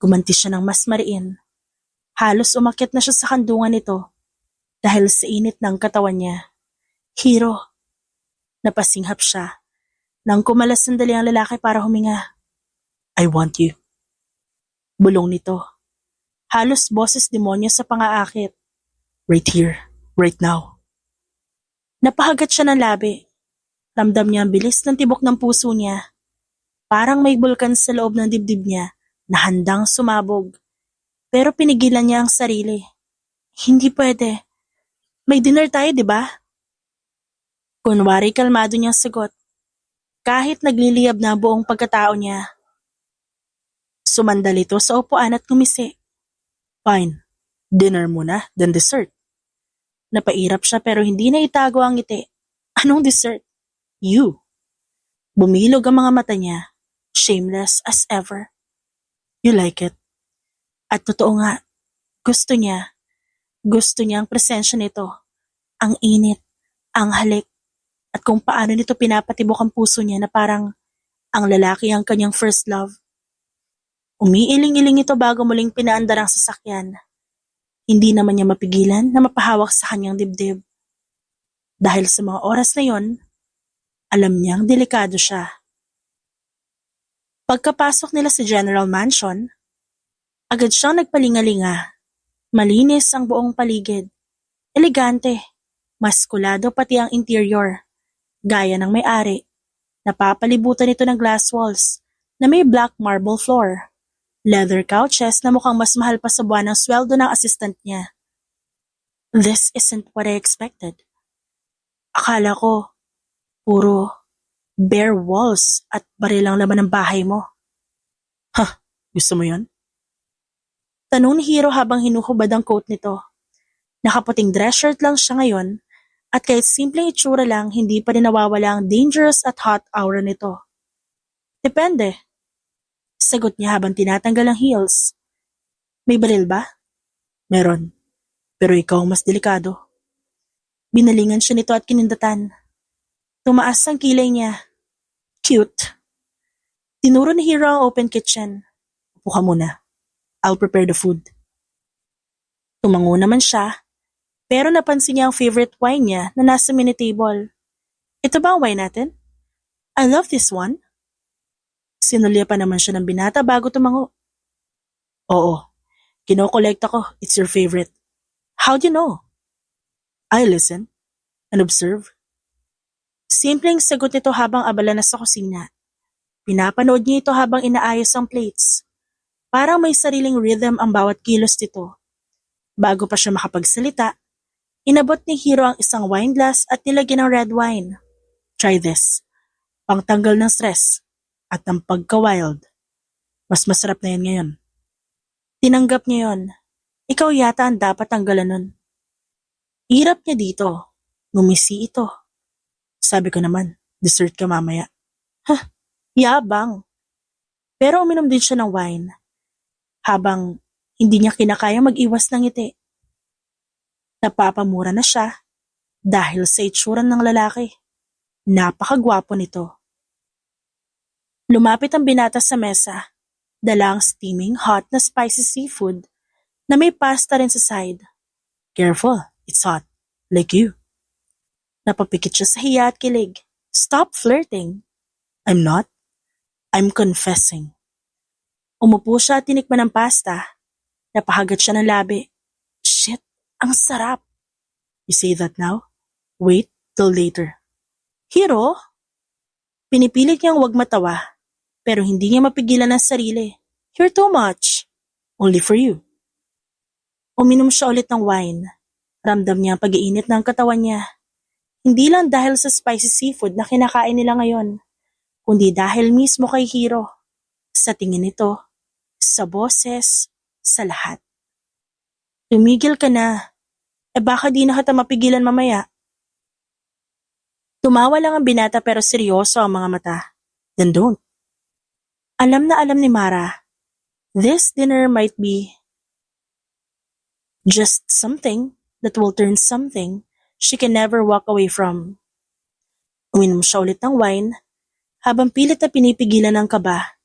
Gumanti siya ng mas mariin. Halos umakyat na siya sa kandungan nito dahil sa init ng katawan niya. Hiro. Napasinghap siya nang kumalas sandali ang lalaki para huminga. I want you. Bulong nito. Halos boses demonyo sa pangaakit. Right here, right now. Napahagat siya ng labi. Ramdam niya ang bilis ng tibok ng puso niya. Parang may bulkan sa loob ng dibdib niya na handang sumabog. Pero pinigilan niya ang sarili. Hindi pwede. May dinner tayo, di ba? Kunwari kalmado niyang sagot. Kahit nagliliyab na buong pagkatao niya. Sumandal ito sa upuan at ngumisi. Fine. Dinner muna, then dessert. Napairap siya pero hindi na itago ang ngiti. Anong dessert? You. Bumilog ang mga mata niya, shameless as ever. You like it. At totoo nga, gusto niya. Gusto niya ang presensya nito. Ang init, ang halik, at kung paano nito pinapatibok ang puso niya na parang ang lalaki ang kanyang first love. Umiiling-iling ito bago muling pinaandar ang sasakyan. Hindi naman niya mapigilan na mapahawak sa kanyang dibdib. Dahil sa mga oras na yon, alam niyang delikado siya. Pagkapasok nila sa General Mansion, agad siyang nagpalingalinga. Malinis ang buong paligid. Elegante, maskulado pati ang interior. Gaya ng may-ari. Napapalibutan ito ng glass walls na may black marble floor. Leather couches na mukhang mas mahal pa sa buwan ng sweldo ng assistant niya. This isn't what I expected. Akala ko, puro bare walls at baril ang laman ng bahay mo. Gusto mo yon? Tanong ni Hiro habang hinuhubad ang coat nito. Nakaputing dress shirt lang siya ngayon at kahit simpleng itsura lang hindi pa rin nawawala ang dangerous at hot aura nito. Depende. Sagot niya habang tinatanggal ang heels. May baril ba? Meron. Pero ikaw ang mas delikado. Binalingan siya nito at kinindatan. Tumaas ang kilay niya. Cute. Tinuro ni Hiro ang open kitchen. Upo ka muna. I'll prepare the food. Tumango naman siya, pero napansin niya ang favorite wine niya na nasa mini table. Ito ba ang wine natin? I love this one. Sinulya pa naman siya ng binata bago tumango. Oo, kinokolekta ko. It's your favorite. How do you know? I listen and observe. Simpleng sagot nito habang abala na sa kusina. Pinapanood niya ito habang inaayos ang plates. Parang may sariling rhythm ang bawat kilos nito. Bago pa siya makapagsalita, inabot ni Hiro ang isang wine glass at nilagyan ng red wine. Try this. Pangtanggal ng stress at ng pagka-wild. Mas masarap na yan ngayon. Tinanggap niya yon. Ikaw yata ang dapat tanggalan nun. Hirap niya dito. Ngumisi ito. Sabi ko naman, dessert ka mamaya. Yabang. Pero uminom din siya ng wine. Habang hindi niya kinakayang mag-iwas ng ngiti. Napapamura na siya dahil sa itsura ng lalaki. Napakagwapo nito. Lumapit ang binata sa mesa. Dala ang steaming hot na spicy seafood na may pasta rin sa side. Careful, it's hot. Like you. Napapikit siya sa hiya at kilig. Stop flirting. I'm not. I'm confessing. Umupo siya at tinikman ng pasta. Napahagat siya ng labi. Shit, ang sarap. You say that now? Wait till later. Hiro? Pinipilit niyang huwag matawa, pero hindi niya mapigilan ang sarili. You're too much. Only for you. Uminom siya ulit ng wine. Ramdam niya ang pag-iinit ng katawan niya. Hindi lang dahil sa spicy seafood na kinakain nila ngayon, kundi dahil mismo kay Hiro. Sa tingin nito, sa boses, sa lahat. Tumigil ka na. Baka di na kita mapigilan mamaya. Tumawa lang ang binata pero seryoso ang mga mata. Then don't. Alam na alam ni Mara, this dinner might be just something that will turn something she can never walk away from. Uminom siya ulit ng wine habang pilit na pinipigilan ng kaba.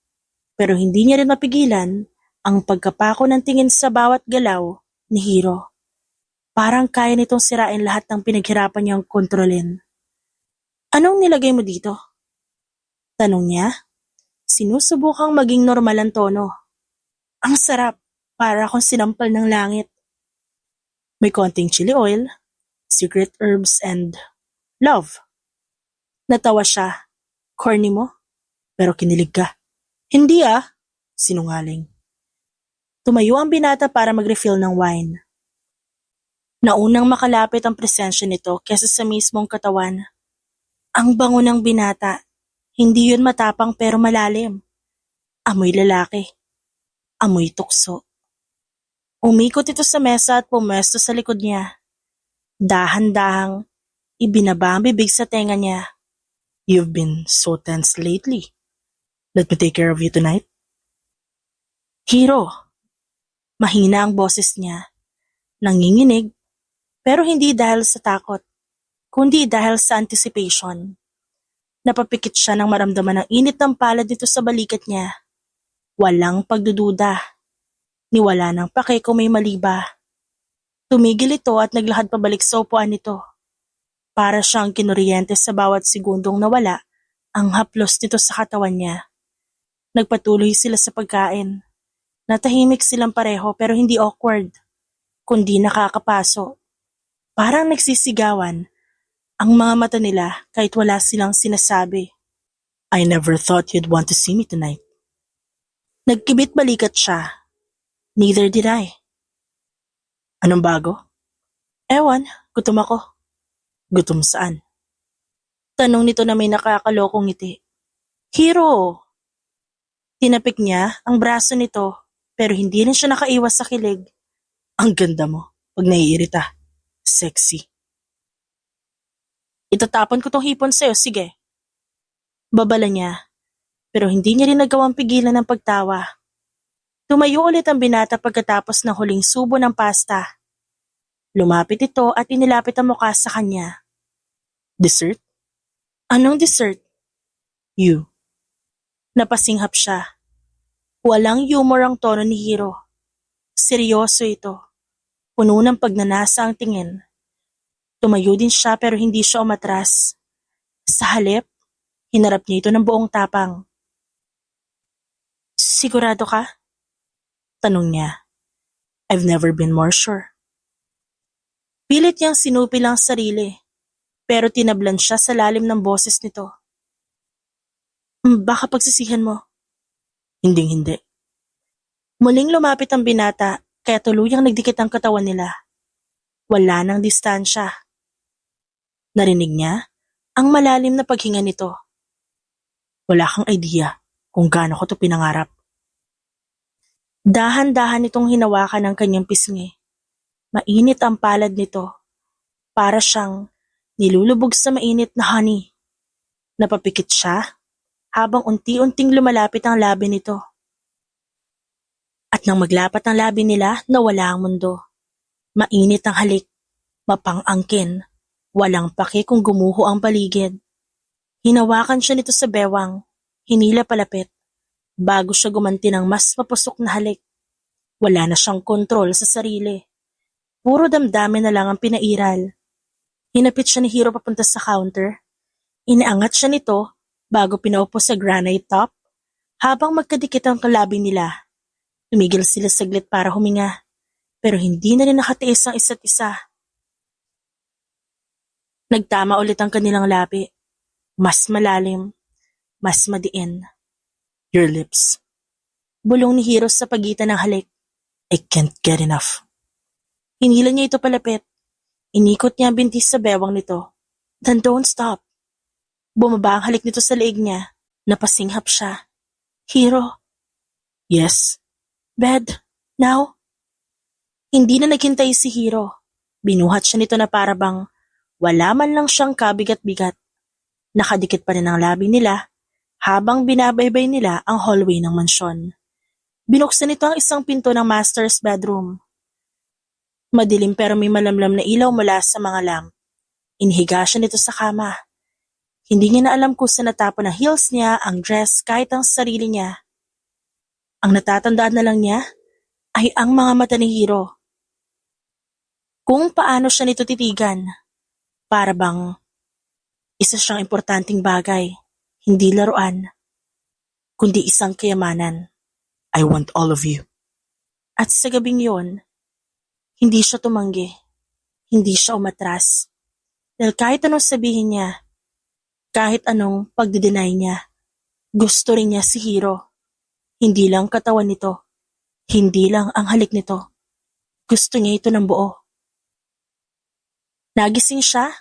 Pero hindi niya rin mapigilan ang pagkapako ng tingin sa bawat galaw ni Hiro. Parang kaya nitong sirain lahat ng pinaghirapan niyang kontrolin. Anong nilagay mo dito? Tanong niya. Sinusubukang maging normal ang tono. Ang sarap, para akong sinampal ng langit. May konting chili oil, secret herbs, and love. Natawa siya. Corny mo? Pero kinilig ka. Hindi sinungaling. Tumayo ang binata para mag-refill ng wine. Naunang makalapit ang presensya nito kesa sa mismong katawan. Ang bango ng binata. Hindi yun matapang pero malalim. Amoy lalaki. amoy tukso. Umikot ito sa mesa at pumesto sa likod niya. Dahan-dahang ibinaba ang bibig sa tenga niya. You've been so tense lately. Let me take care of you tonight. Hiro, mahina ang boses niya. Nanginginig, pero hindi dahil sa takot, kundi dahil sa anticipation. Napapikit siya nang maramdaman ang init ng palad nito sa balikat niya. Walang pagdududa. Niwala ng pake kung may mali ba. Tumigil ito at naglakad pabalik sa upuan nito. Para siyang kinuryente sa bawat segundong nawala ang haplos nito sa katawan niya. Nagpatuloy sila sa pagkain. Natahimik silang pareho pero hindi awkward, kundi nakakapaso. Parang nagsisigawan ang mga mata nila kahit wala silang sinasabi. I never thought you'd want to see me tonight. Nagkibit balikat siya. Neither did I. Anong bago? Ewan, gutom ako. Gutom saan? Tanong nito na may nakakalokong ngiti. Hiro! Tinapik niya ang braso nito pero hindi rin siya nakaiwas sa kilig. Ang ganda mo pag naiirita. Sexy. Itatapon ko tong hipon sa'yo, sige. Babala niya, pero hindi niya rin nagawang pigilan ng pagtawa. Tumayo ulit ang binata pagkatapos ng huling subo ng pasta. Lumapit ito at inilapit ang mukha sa kanya. Dessert? Anong dessert? You. Napasinghap siya. Walang humor ang tono ni Hiro. Seryoso ito. Puno ng pagnanasa ang tingin. Tumayo din siya pero hindi siya umatras. Sa halip, hinarap niya ito ng buong tapang. Sigurado ka? Tanong niya. I've never been more sure. Pilit niyang sinupil ang sarili, pero tinablan siya sa lalim ng boses nito. Baka pagsisihan mo. Hinding-hindi. Muling lumapit ang binata, kaya tuluyang nagdikit ang katawan nila. Wala nang distansya. Narinig niya ang malalim na paghinga nito. Wala kang idea kung gaano ko to pinangarap. Dahan-dahan itong hinawakan ng kanyang pisngi. Mainit ang palad nito. Para siyang nilulubog sa mainit na honey. Napapikit siya habang unti-unting lumalapit ang labi nito. At nang maglapat ang labi nila, nawala ang mundo. Mainit ang halik, mapang-angkin, walang pake kung gumuho ang paligid. Hinawakan siya nito sa bewang, hinila palapit, bago siya gumanti ng mas mapusok na halik. Wala na siyang kontrol sa sarili. Puro damdamin na lang ang pinairal. Hinapit siya ni Hiro papunta sa counter. Inaangat siya nito bago pinaupo sa granite top. Habang magkadikit ang kalabi nila, tumigil sila saglit para huminga. Pero hindi na rin nakatiis ang isa't isa. Nagtama ulit ang kanilang labi. Mas malalim, mas madiin. Your lips. Bulong ni Hiro sa pagitan ng halik. I can't get enough. Hinila niya ito palapit. Inikot niya ang bintis sa bewang nito. Then don't stop. Bumaba ang halik nito sa leeg niya. Napasinghap siya. Hiro. Yes. Bed. Now. Hindi na naghintay si Hiro. Binuhat siya nito na parabang wala man lang siyang kabigat-bigat. Nakadikit pa rin ang labi nila habang binabaybay nila ang hallway ng mansyon. Binuksan nito ang isang pinto ng master's bedroom. Madilim pero may malamlam na ilaw mula sa mga lamp. Inihiga siya nito sa kama. Hindi niya na alam kung saan natapon ang heels niya, ang dress, kahit ang sarili niya. Ang natatandaan na lang niya ay ang mga mata ni Hiro. Kung paano siya nito titigan. Para bang isa siyang importanteng bagay, hindi laruan, kundi isang kayamanan. I want all of you. At sa gabing yon, hindi siya tumanggi, hindi siya umatras. Dahil kahit anong sabihin niya, kahit anong pagdideny niya, gusto rin niya si Hiro. Hindi lang katawan nito, hindi lang ang halik nito. Gusto niya ito ng buo. Nagising siya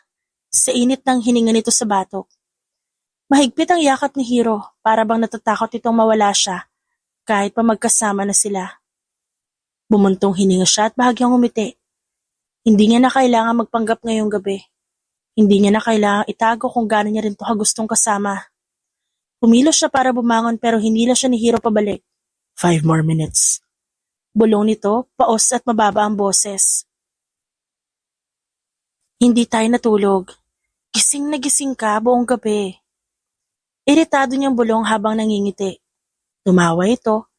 sa init ng hininga nito sa batok. Mahigpit ang yakap ni Hiro para bang natatakot itong mawala siya kahit pa magkasama na sila. Bumuntong hininga siya at bahagyang umiti. Hindi niya na kailangan magpanggap ngayong gabi. Hindi niya na kailangang itago kung gaano niya rin ito kagustong kasama. Kumilos siya para bumangon pero hindi na siya ni Hiro pabalik. 5 more minutes. Bulong nito, paos at mababa ang boses. Hindi tayo natulog. Gising na gising ka buong gabi. Iritado niyang bulong habang nangingiti. Tumawa ito,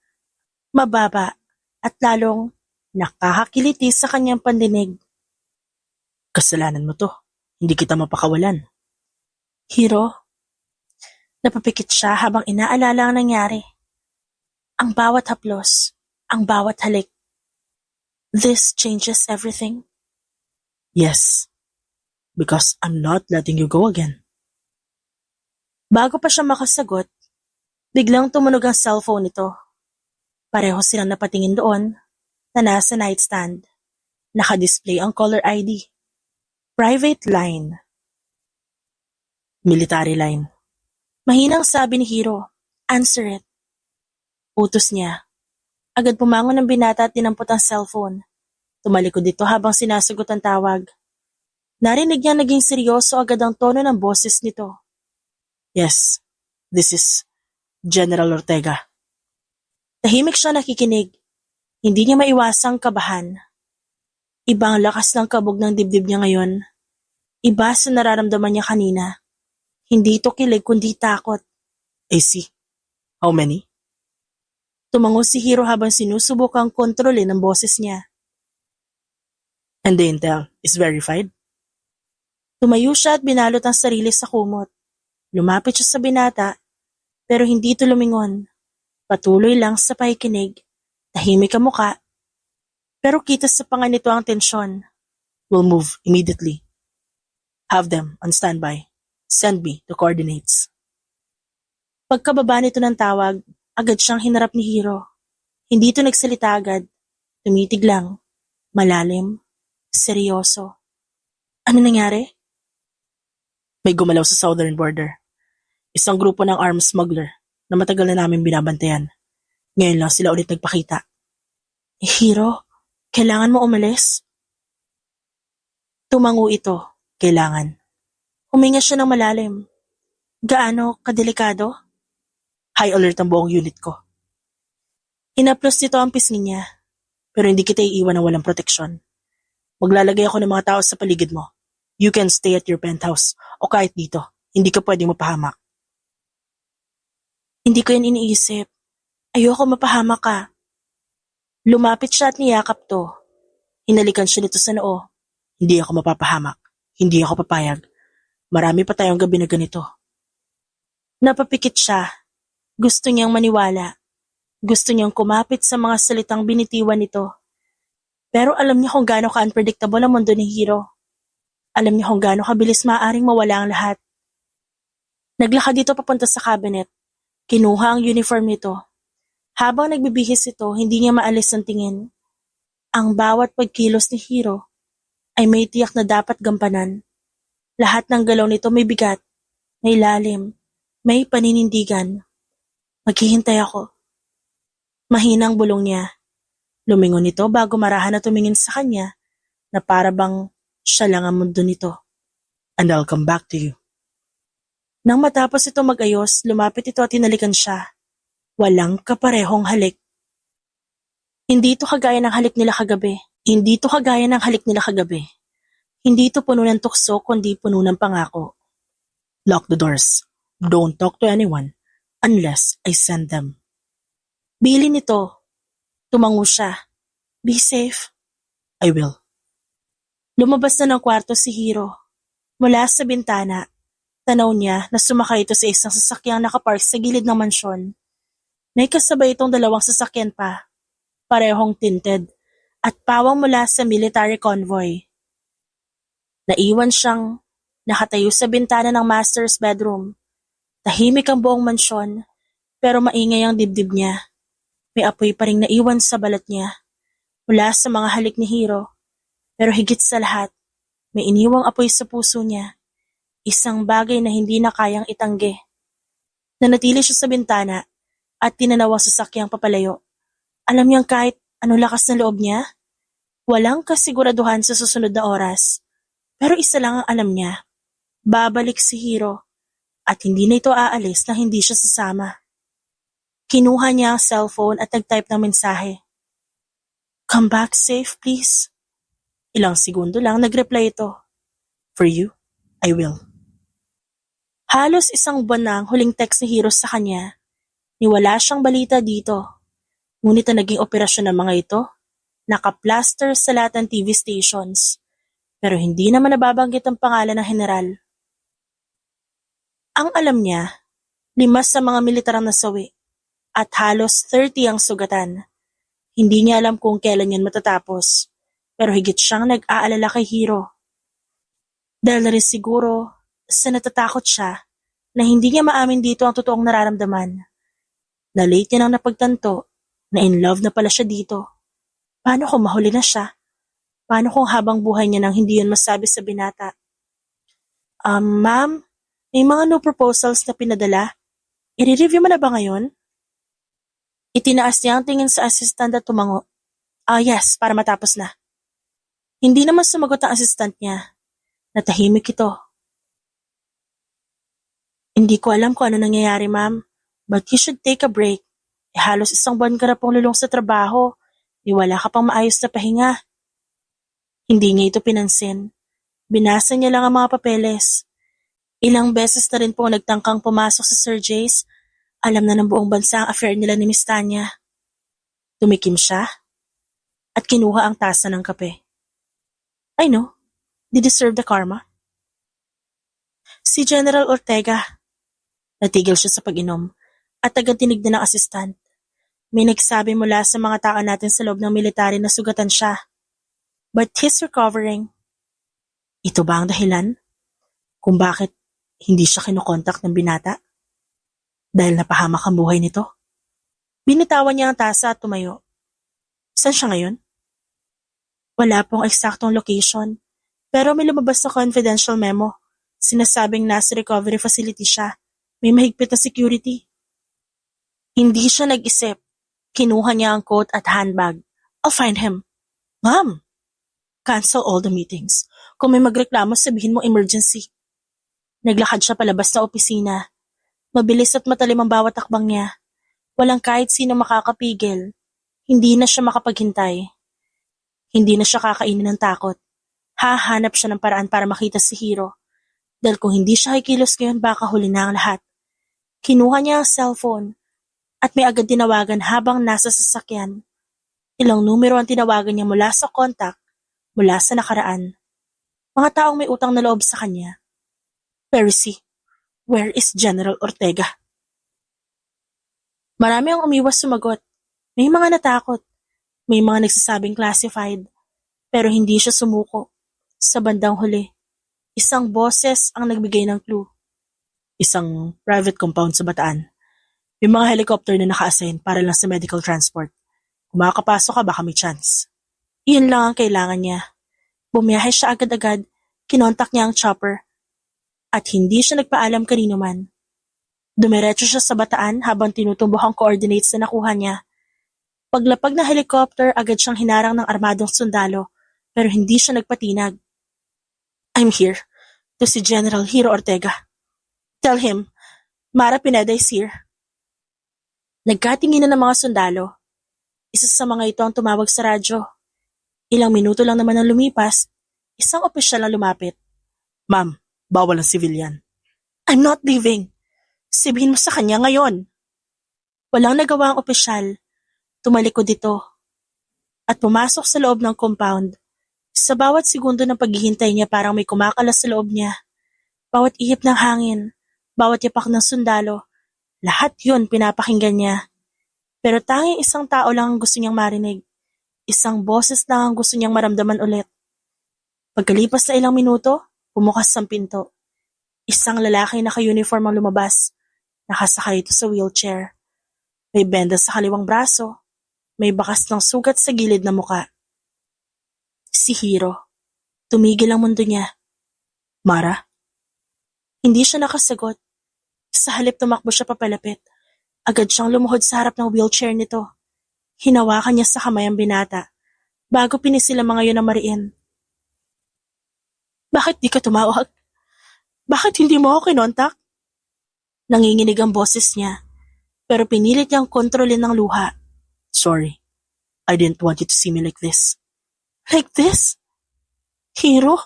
mababa at lalong nakakakiliti sa kanyang pandinig. Kasalanan mo to. Hindi kita mapakawalan. Hiro, napapikit siya habang inaalala ang nangyari. Ang bawat haplos, ang bawat halik. This changes everything. Yes, because I'm not letting you go again. Bago pa siya makasagot, biglang tumunog ang cellphone nito. Pareho silang napatingin doon na nasa nightstand. Nakadisplay ang caller ID. Private line. Military line. Mahinang sabi ni Hiro, answer it. Utos niya. Agad pumangon ng binata at dinampot ang cellphone. Tumalikod dito habang sinasagot ang tawag. Narinig niya naging seryoso agad ang tono ng boses nito. Yes, this is General Ortega. Tahimik siya nakikinig. Hindi niya maiwasang kabahan. Ibang lakas ng kabog ng dibdib niya ngayon. Iba sa nararamdaman niya kanina. Hindi ito kilig kundi takot. I see. How many? Tumango si Hiro habang sinusubukang kontrolin ang boses niya. And the intel is verified? Tumayo siya at binalot ang sarili sa kumot. Lumapit siya sa binata, pero hindi ito lumingon. Patuloy lang sa pakikinig. Tahimik ang muka. Pero kita sa panga nito ang tensyon. We'll move immediately. Have them on standby. Send me the coordinates. Pagkababa nito ng tawag, agad siyang hinarap ni Hiro. Hindi ito nagsalita agad. Tumitig lang. Malalim. Seryoso. Ano nangyari? May gumalaw sa southern border. Isang grupo ng armed smuggler na matagal na namin binabantayan. Ngayon lang sila ulit nagpakita. Hiro, kailangan mo umalis? Tumango ito. Kailangan. Huminga siya ng malalim. Gaano kadelikado? High alert ang buong unit ko. Hinaplos nito ang pisngi niya. Pero hindi kita iiwan ng walang proteksyon. Maglalagay ako ng mga tao sa paligid mo. You can stay at your penthouse o kahit dito. Hindi ka pwedeng mapahamak. Hindi ko yan iniisip. Ayoko mapahamak ka. Lumapit siya at niyakap to. Hinalikan siya nito sa noo. Hindi ako mapapahamak. Hindi ako papayag. Marami pa tayong gabi na ganito. Napapikit siya. Gusto niyang maniwala. Gusto niyang kumapit sa mga salitang binitiwan nito. Pero alam niya kung gaano ka-unpredictable ang mundo ni Hiro. Alam niya kung gaano kabilis maaaring mawala ang lahat. Naglakad dito papunta sa cabinet. Kinuha ang uniform nito. Habang nagbibihis ito, hindi niya maalis ang tingin. Ang bawat pagkilos ni Hiro ay may tiyak na dapat gampanan. Lahat ng galaw nito may bigat, may lalim, may paninindigan. Maghihintay ako. Mahinang bulong niya. Lumingon ito bago marahan na tumingin sa kanya na para bang siya lang ang mundo nito. And I'll come back to you. Nang matapos ito mag-ayos, lumapit ito at hinalikan siya. Walang kaparehong halik. Hindi ito kagaya ng halik nila kagabi. Hindi ito kagaya ng halik nila kagabi. Hindi ito puno ng tukso kundi puno ng pangako. Lock the doors. Don't talk to anyone unless I send them. Bili nito. Tumango siya. Be safe. I will. Lumabas na ng kwarto si Hiro. Mula sa bintana, tanaw niya na sumakay ito sa isang sasakyang nakapark sa gilid ng mansyon. May kasabay itong dalawang sasakyan pa, parehong tinted, at pawang mula sa military convoy. Naiwan siyang nakatayo sa bintana ng master's bedroom. Tahimik ang buong mansyon, pero maingay ang dibdib niya. May apoy pa ring naiwan sa balat niya, mula sa mga halik ni Hiro. Pero higit sa lahat, may iniwang apoy sa puso niya, isang bagay na hindi na kayang itanggi. Nanatili siya sa bintana, at tinanaw ang sasakyang papalayo. Alam niyang kahit ano lakas ng loob niya, walang kasiguraduhan sa susunod na oras. Pero isa lang ang alam niya, babalik si Hiro at hindi na ito aalis na hindi siya sasama. Kinuha niya ang cellphone at nag-type ng mensahe. Come back safe, please. Ilang segundo lang nag-reply ito. For you, I will. Halos isang buwan na ang huling text ni Hiro sa kanya. Niwala siyang balita dito. Ngunit ang naging operasyon ng mga ito, naka-plaster sa lahat ng TV stations. Pero hindi naman nababanggit ang pangalan ng general. Ang alam niya, 5 sa mga militar ang nasawi at halos 30 ang sugatan. Hindi niya alam kung kailan yan matatapos, pero higit siyang nag-aalala kay Hiro. Dahil na rin siguro sa natatakot siya na hindi niya maamin dito ang totoong nararamdaman. Na late niya nang napagtanto na in love na pala siya dito. Paano kung mahuli na siya? Paano kung habang buhay niya nang hindi yun masabi sa binata? Ma'am, may mga new proposals na pinadala. I-review mo na ba ngayon? Itinaas niya ang tingin sa assistant at tumango. Yes, para matapos na. Hindi naman sumagot ang assistant niya. Natahimik ito. Hindi ko alam kung ano nangyayari, ma'am. But you should take a break. Halos 1 buwan ka na pong lulong sa trabaho. Wala ka pang maayos na pahinga. Hindi niya ito pinansin. Binasa niya lang ang mga papeles. Ilang beses na rin po nagtangkang pumasok sa Sir Jace. Alam na ng buong bansa ang affair nila ni Miss Tanya. Tumikim siya at kinuha ang tasa ng kape. I know, they deserve the karma. Si General Ortega. Natigil siya sa pag-inom at agad tinignan ng assistant. May nagsabi mula sa mga tao natin sa loob ng military na sugatan siya. But he's recovering. Ito ba ang dahilan? Kung bakit hindi siya kinokontak ng binata? Dahil napahamak ang buhay nito? Binitawan niya ang tasa at tumayo. Saan siya ngayon? Wala pong eksaktong location, pero may lumabas na confidential memo. Sinasabing nasa recovery facility siya. May mahigpit na security. Hindi siya nag-isip. Kinuha niya ang coat at handbag. I'll find him. Ma'am! Cancel all the meetings. Kung may magreklamo, sabihin mo emergency. Naglakad siya palabas na opisina. Mabilis at matalim ang bawat takbang niya. Walang kahit sino makakapigil. Hindi na siya makapaghintay. Hindi na siya kakainin ng takot. Hahanap siya ng paraan para makita si Hiro. Dahil kung hindi siya kikilos ngayon, baka huli na ang lahat. Kinuha niya ang cellphone at may agad tinawagan habang nasa sasakyan. Ilang numero ang tinawagan niya mula sa contact, mula sa nakaraan. Mga taong may utang na loob sa kanya. Percy, where is General Ortega? Marami ang umiwas sumagot. May mga natakot. May mga nagsasabing classified. Pero hindi siya sumuko. Sa bandang huli, isang boses ang nagbigay ng clue. Isang private compound sa Bataan. May mga helicopter na naka-assign para lang sa medical transport. Kung makakapasok ka, baka may chance. Iyon lang ang kailangan niya. Bumiyahe siya agad-agad, kinontak niya ang chopper. At hindi siya nagpaalam kanino man. Dumiretso siya sa Bataan habang tinutumbok ang coordinates na nakuha niya. Paglapag ng helicopter, agad siyang hinarang ng armadong sundalo, pero hindi siya nagpatinag. I'm here. To si General Hiro Ortega. Tell him, Mara Pineda is here. Nagkatinginan ng mga sundalo. Isa sa mga ito ang tumawag sa radyo. Ilang minuto lang naman ang lumipas, isang opisyal ang lumapit. Ma'am, bawal ang civilian. I'm not leaving. Sabihin mo sa kanya ngayon. Walang nagawa ang opisyal. Tumalikod dito. At pumasok sa loob ng compound. Sa bawat segundo ng paghihintay niya parang may kumakalas sa loob niya. Bawat ihip ng hangin, bawat yapak ng sundalo, lahat yun pinapakinggan niya. Pero tanging isang tao lang ang gusto niyang marinig. Isang boses lang ang gusto niyang maramdaman ulit. Pagkalipas na ilang minuto, bumukas ang pinto. Isang lalaki na naka-uniform ang lumabas. Nakasakay ito sa wheelchair. May benda sa kaliwang braso. May bakas ng sugat sa gilid ng muka. Si Hiro. Tumigil ang mundo niya. Mara? Hindi siya nakasagot. Sa halip tumakbo siya papalapit. Agad siyang lumuhod sa harap ng wheelchair nito. Hinawakan niya sa kamay ang binata, bago pinisil ang mga yun na mariin. Bakit di ka tumawag? Bakit hindi mo ako kinontak? Nanginginig ang boses niya, pero pinilit niyang kontrolin ng luha. Sorry, I didn't want you to see me like this. Like this? Hiro?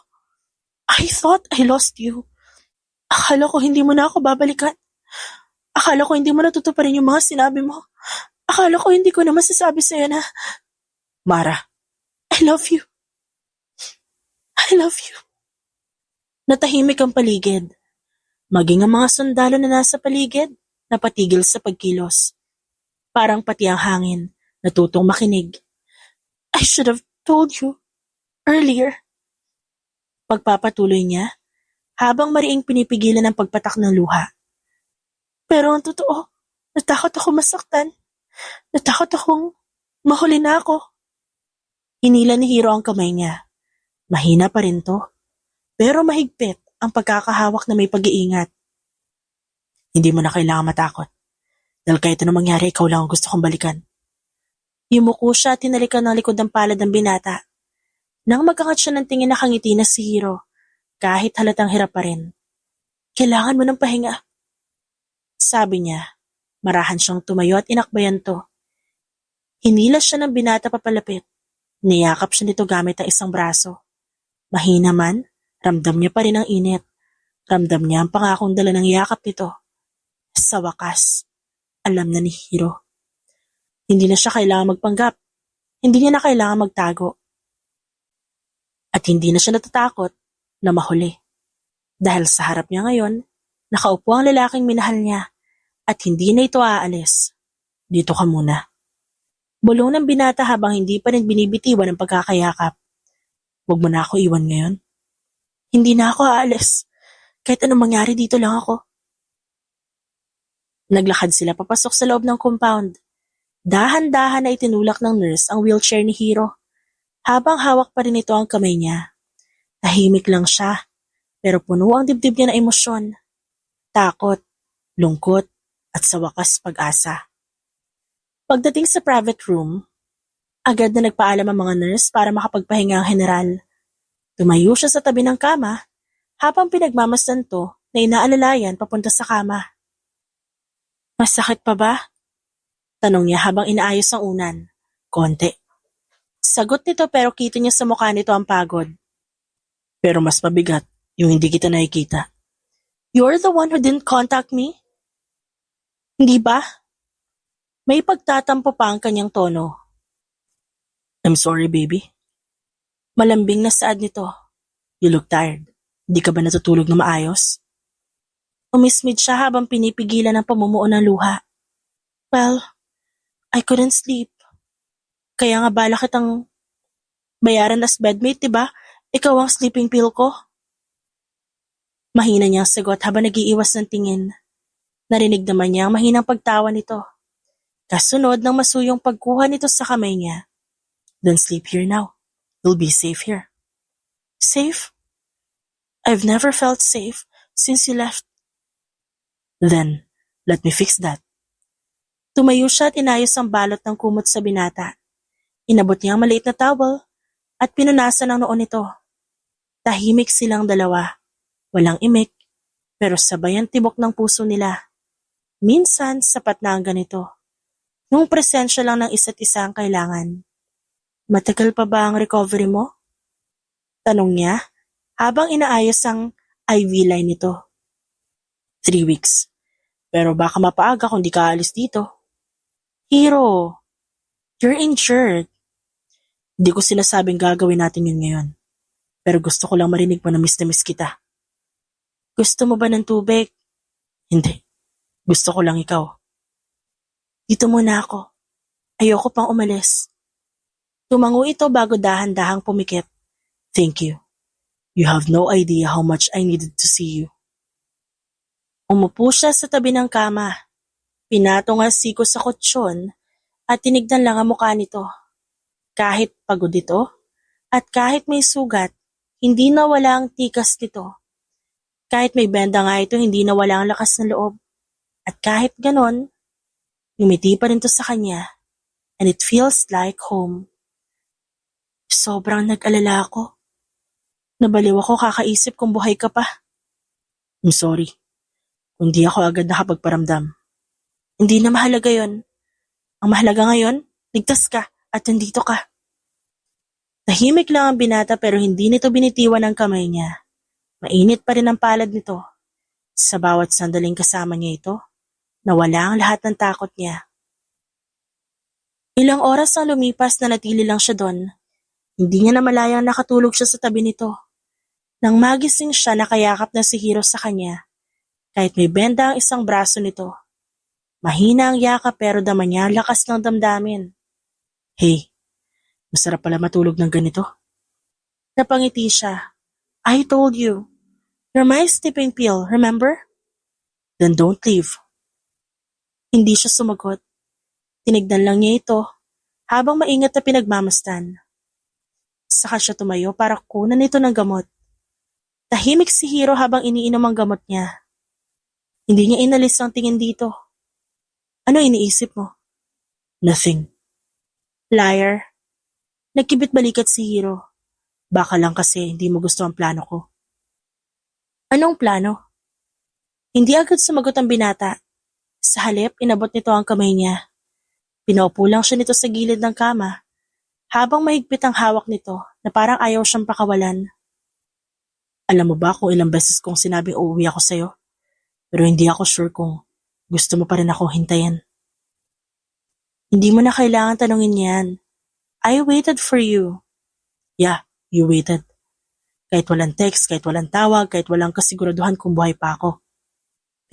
I thought I lost you. Akala ko hindi mo na ako babalikan. Akala ko hindi mo natutuparin yung mga sinabi mo. Akala ko hindi ko na masasabi sa'yo na, Mara, I love you. I love you. Natahimik ang paligid. Maging ang mga sundalo na nasa paligid, napatigil sa pagkilos. Parang pati ang hangin, natutong makinig. I should have told you earlier. Pagpapatuloy niya, habang mariing pinipigilan ang pagpatak ng luha. Pero ang totoo, natakot ako masaktan. Natakot akong mahuli na ako. Hinila ni Hiro ang kamay niya. Mahina pa rin to, pero mahigpit ang pagkakahawak na may pag-iingat. Hindi mo na kailangan matakot. Dahil kahit anong mangyari, ikaw lang ang gusto kong balikan. Yumuko siya at tinalikan ng likod ng palad ng binata. Nang magangat siya ng tingin, nakangiti na si Hiro, kahit halatang hirap pa rin. Kailangan mo ng pahinga. Sabi niya, marahan siyang tumayo at inakbayan to. Hinila siya ng binata papalapit. Niyakap siya nito gamit ang isang braso. Mahina man, ramdam niya pa rin ang init. Ramdam niya ang pangakong dala ng yakap nito. Sa wakas, alam na ni Hiro. Hindi na siya kailangan magpanggap. Hindi niya na kailangan magtago. At hindi na siya natatakot na mahuli. Dahil sa harap niya ngayon, nakaupo ang lalaking minahal niya at hindi na ito aalis. Dito ka muna. Bulong ng binata habang hindi pa rin binibitiwan ang pagkakayakap. Huwag mo na ako iwan ngayon. Hindi na ako aalis. Kahit anong mangyari, dito lang ako. Naglakad sila papasok sa loob ng compound. Dahan-dahan na itinulak ng nurse ang wheelchair ni Hiro. Habang hawak pa rin ito ang kamay niya. Tahimik lang siya, pero puno ang dibdib niya ng emosyon. Takot, lungkot, at sa wakas pag-asa. Pagdating sa private room, agad na nagpaalam ang mga nurse para makapagpahinga ang general. Tumayo siya sa tabi ng kama habang pinagmamasdan to na inaalalayan papunta sa kama. Masakit pa ba? Tanong niya habang inaayos ang unan. Konti. Sagot nito pero kita niya sa mukha nito ang pagod. Pero mas mabigat yung hindi kita nakikita. You're the one who didn't contact me? Hindi ba? May pagtatampo pa ang kanyang tono. I'm sorry, baby. Malambing na saad nito. You look tired. Di ka ba natutulog na maayos? Umismid siya habang pinipigilan ang pamumuo ng luha. Well, I couldn't sleep. Kaya nga bala kitang bayaran as bedmate, diba? Ikaw ang sleeping pill ko. Mahina niyang sagot habang nag-iiwas ng tingin. Narinig naman niya ang mahinang pagtawa nito. Kasunod ng masuyong pagkuha nito sa kamay niya. Don't sleep here now. You'll be safe here. Safe? I've never felt safe since you left. Then, let me fix that. Tumayo siya at inayos ang balot ng kumot sa binata. Inabot niya ang maliit na towel at pinunasan ang noon nito. Tahimik silang dalawa. Walang imik, pero sabay ang tibok ng puso nila. Minsan, sapat na ang ganito. Nung presensya lang ng isa't isa ang kailangan. Matagal pa ba ang recovery mo? Tanong niya habang inaayos ang IV line nito. 3 weeks. Pero baka mapaaga kung di ka alis dito. Hiro, you're injured. Di ko sinasabing gagawin natin yun ngayon. Pero gusto ko lang marinig mo na miss kita. Gusto mo ba ng tubig? Hindi. Gusto ko lang ikaw. Dito muna ako. Ayoko pang umalis. Tumango ito bago dahan-dahang pumikit. Thank you. You have no idea how much I needed to see you. Umupo siya sa tabi ng kama. Pinatong ang siko sa kutsyon at tinignan lang ang mukha nito. Kahit pagod ito at kahit may sugat, hindi nawala ang tikas nito. Kahit may benda nga ito, hindi nawala ang lakas ng loob. At kahit ganon, Ngumiti pa rin to sa kanya, and it feels like home. Sobrang nag-alala ako. Nabaliw ako kakaisip kung buhay ka pa. I'm sorry, kung di ako agad nakapagparamdam. Hindi na mahalaga yon. Ang mahalaga ngayon, ligtas ka at nandito ka. Tahimik lang ang binata pero hindi nito binitiwan ang kamay niya. Mainit pa rin ang palad nito. Sa bawat sandaling kasama niya ito, nawala ang lahat ng takot niya. Ilang oras ang lumipas na natili lang siya doon. Hindi niya namalayang nakatulog siya sa tabi nito. Nang magising siya, nakayakap na si Hiro sa kanya. Kahit may benda ang isang braso nito. Mahina ang yakap pero dama niya ang lakas ng damdamin. Hey, masarap pala matulog ng ganito. Napangiti siya. I told you. You're my sleeping pill, remember? Then don't leave. Hindi siya sumagot. Tinignan lang niya ito habang maingat na pinagmamasdan. Saka siya tumayo para kunan ito ng gamot. Tahimik si Hiro habang iniinom ang gamot niya. Hindi niya inalis ang tingin dito. Ano iniisip mo? Nothing. Liar. Nagkibit balikat si Hiro. Baka lang kasi hindi mo gusto ang plano ko. Anong plano? Hindi agad sumagot ang binata. Sa halip, inabot nito ang kamay niya. Pinaupo lang siya nito sa gilid ng kama, habang mahigpit ang hawak nito na parang ayaw siyang pakawalan. Alam mo ba kung ilang beses kong sinabing uuwi ako sa'yo? Pero hindi ako sure kung gusto mo pa rin akong hintayin. Hindi mo na kailangan tanungin yan. I waited for you. Yeah, you waited. Kahit walang text, kahit walang tawag, kahit walang kasiguraduhan kung buhay pa ako.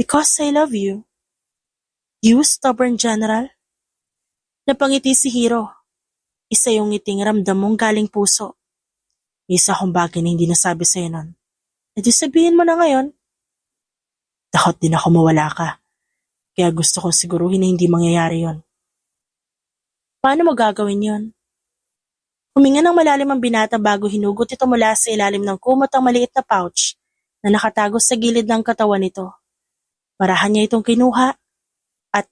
Because I love you. You stubborn general? Napangiti si Hiro. Isa yung ngiting ramdam mong galing puso. Isa akong bagay na hindi nasabi sa'yo nun. E di sabihin mo na ngayon. Takot din ako mawala ka. Kaya gusto kong siguruhin na hindi mangyayari yon. Paano mo gagawin yon? Huminga ng malalim ang binata bago hinugot ito mula sa ilalim ng kumot ang maliit na pouch na nakatago sa gilid ng katawan nito. Marahan niya itong kinuha at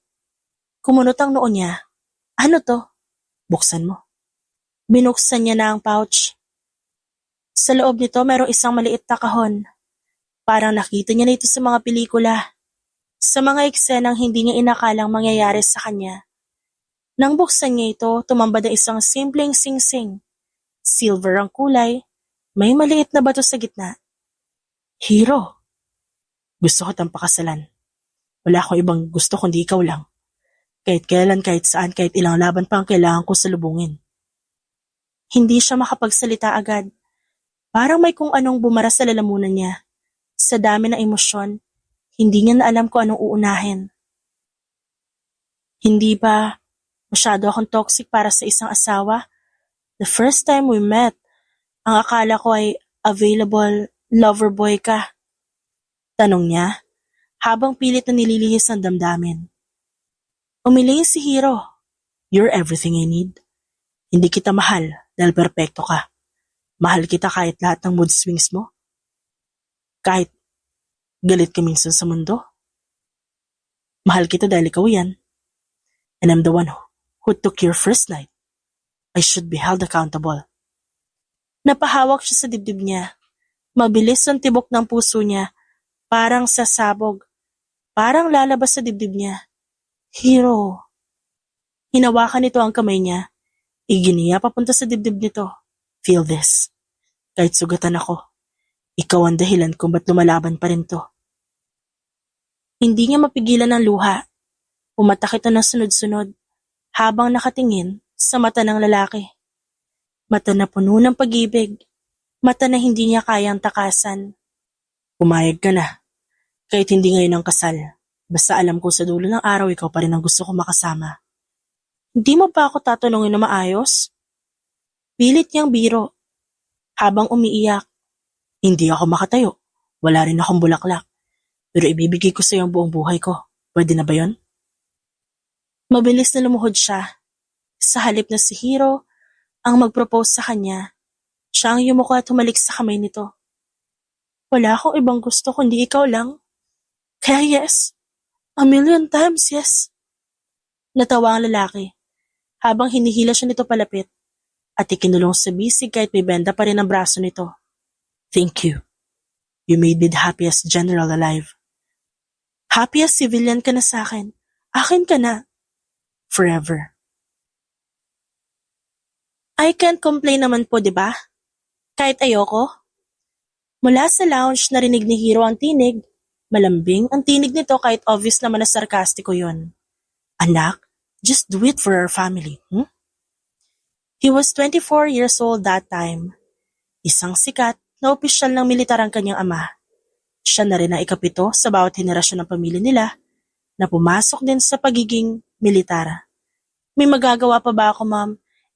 kumunot ang noo niya. Ano to? Buksan mo. Binuksan niya na ang pouch. Sa loob nito mayroong isang maliit na kahon. Parang nakita niya na ito sa mga pelikula. Sa mga eksenang hindi niya inakalang mangyayari sa kanya. Nang buksan niya ito, tumambad ang isang simpleng sing-sing. Silver ang kulay, may maliit na bato sa gitna. Hiro, gusto ko tang pakasalan. Wala akong ibang gusto kundi ikaw lang. Kahit kailan, kahit saan, kahit ilang laban pa ang kailangan ko salubungin. Hindi siya makapagsalita agad. Parang may kung anong bumara sa lalamunan niya. Sa dami ng emosyon, hindi niya na alam kung anong uunahin. Hindi ba masyado akong toxic para sa isang asawa? The first time we met, ang akala ko ay available lover boy ka. Tanong niya, habang pilit na nililihis ang damdamin. Umiling si Hiro. You're everything I need. Hindi kita mahal dahil perpekto ka. Mahal kita kahit lahat ng mood swings mo. Kahit galit ka minsan sa mundo. Mahal kita dahil ikaw yan. And I'm the one who took your first night. I should be held accountable. Napahawak siya sa dibdib niya. Mabilis ang tibok ng puso niya. Parang sasabog. Parang lalabas sa dibdib niya. Hiro. Hinawakan nito ang kamay niya. Iginiya papunta sa dibdib nito. Feel this. Kahit sugatan ako, ikaw ang dahilan kung ba't lumalaban pa rin to. Hindi niya mapigilan ang luha. Pumatak ito ng sunod-sunod habang nakatingin sa mata ng lalaki. Mata na puno ng pag-ibig. Mata na hindi niya kayang takasan. Pumayag ka na. Kahit hindi ngayon ang kasal. Basta alam ko sa dulo ng araw ikaw pa rin ang gusto ko makasama. Hindi mo pa ako tatanungin na maayos? Pilit niyang biro. Habang umiiyak. Hindi ako makatayo. Wala rin akong bulaklak. Pero ibibigay ko sa iyo ang buong buhay ko. Pwede na ba yon? Mabilis na lumuhod siya. Sa halip na si Hiro ang mag-propose sa kanya, siya ang yumuko at humalik sa kamay nito. Wala akong ibang gusto kundi ikaw lang. Kaya yes, a million times yes. Natawa ang lalaki habang hinihila siya nito palapit at ikinulong sa bisig kahit may benda pa rin ang braso nito. Thank you. You made me the happiest general alive. Happiest civilian ka na sa akin. Akin ka na. Forever. I can't complain naman po, di ba? Kahit ayoko. Mula sa lounge narinig ni Hiro ang tinig. Malambing ang tinig nito kahit obvious naman na sarkastiko yon. Anak, just do it for our family. He was 24 years old that time. Isang sikat na opisyal ng militar ang kanyang ama. Siya na rin ang ikapito sa bawat henerasyon ng pamilya nila na pumasok din sa pagiging militar. May magagawa pa ba ako, ma'am?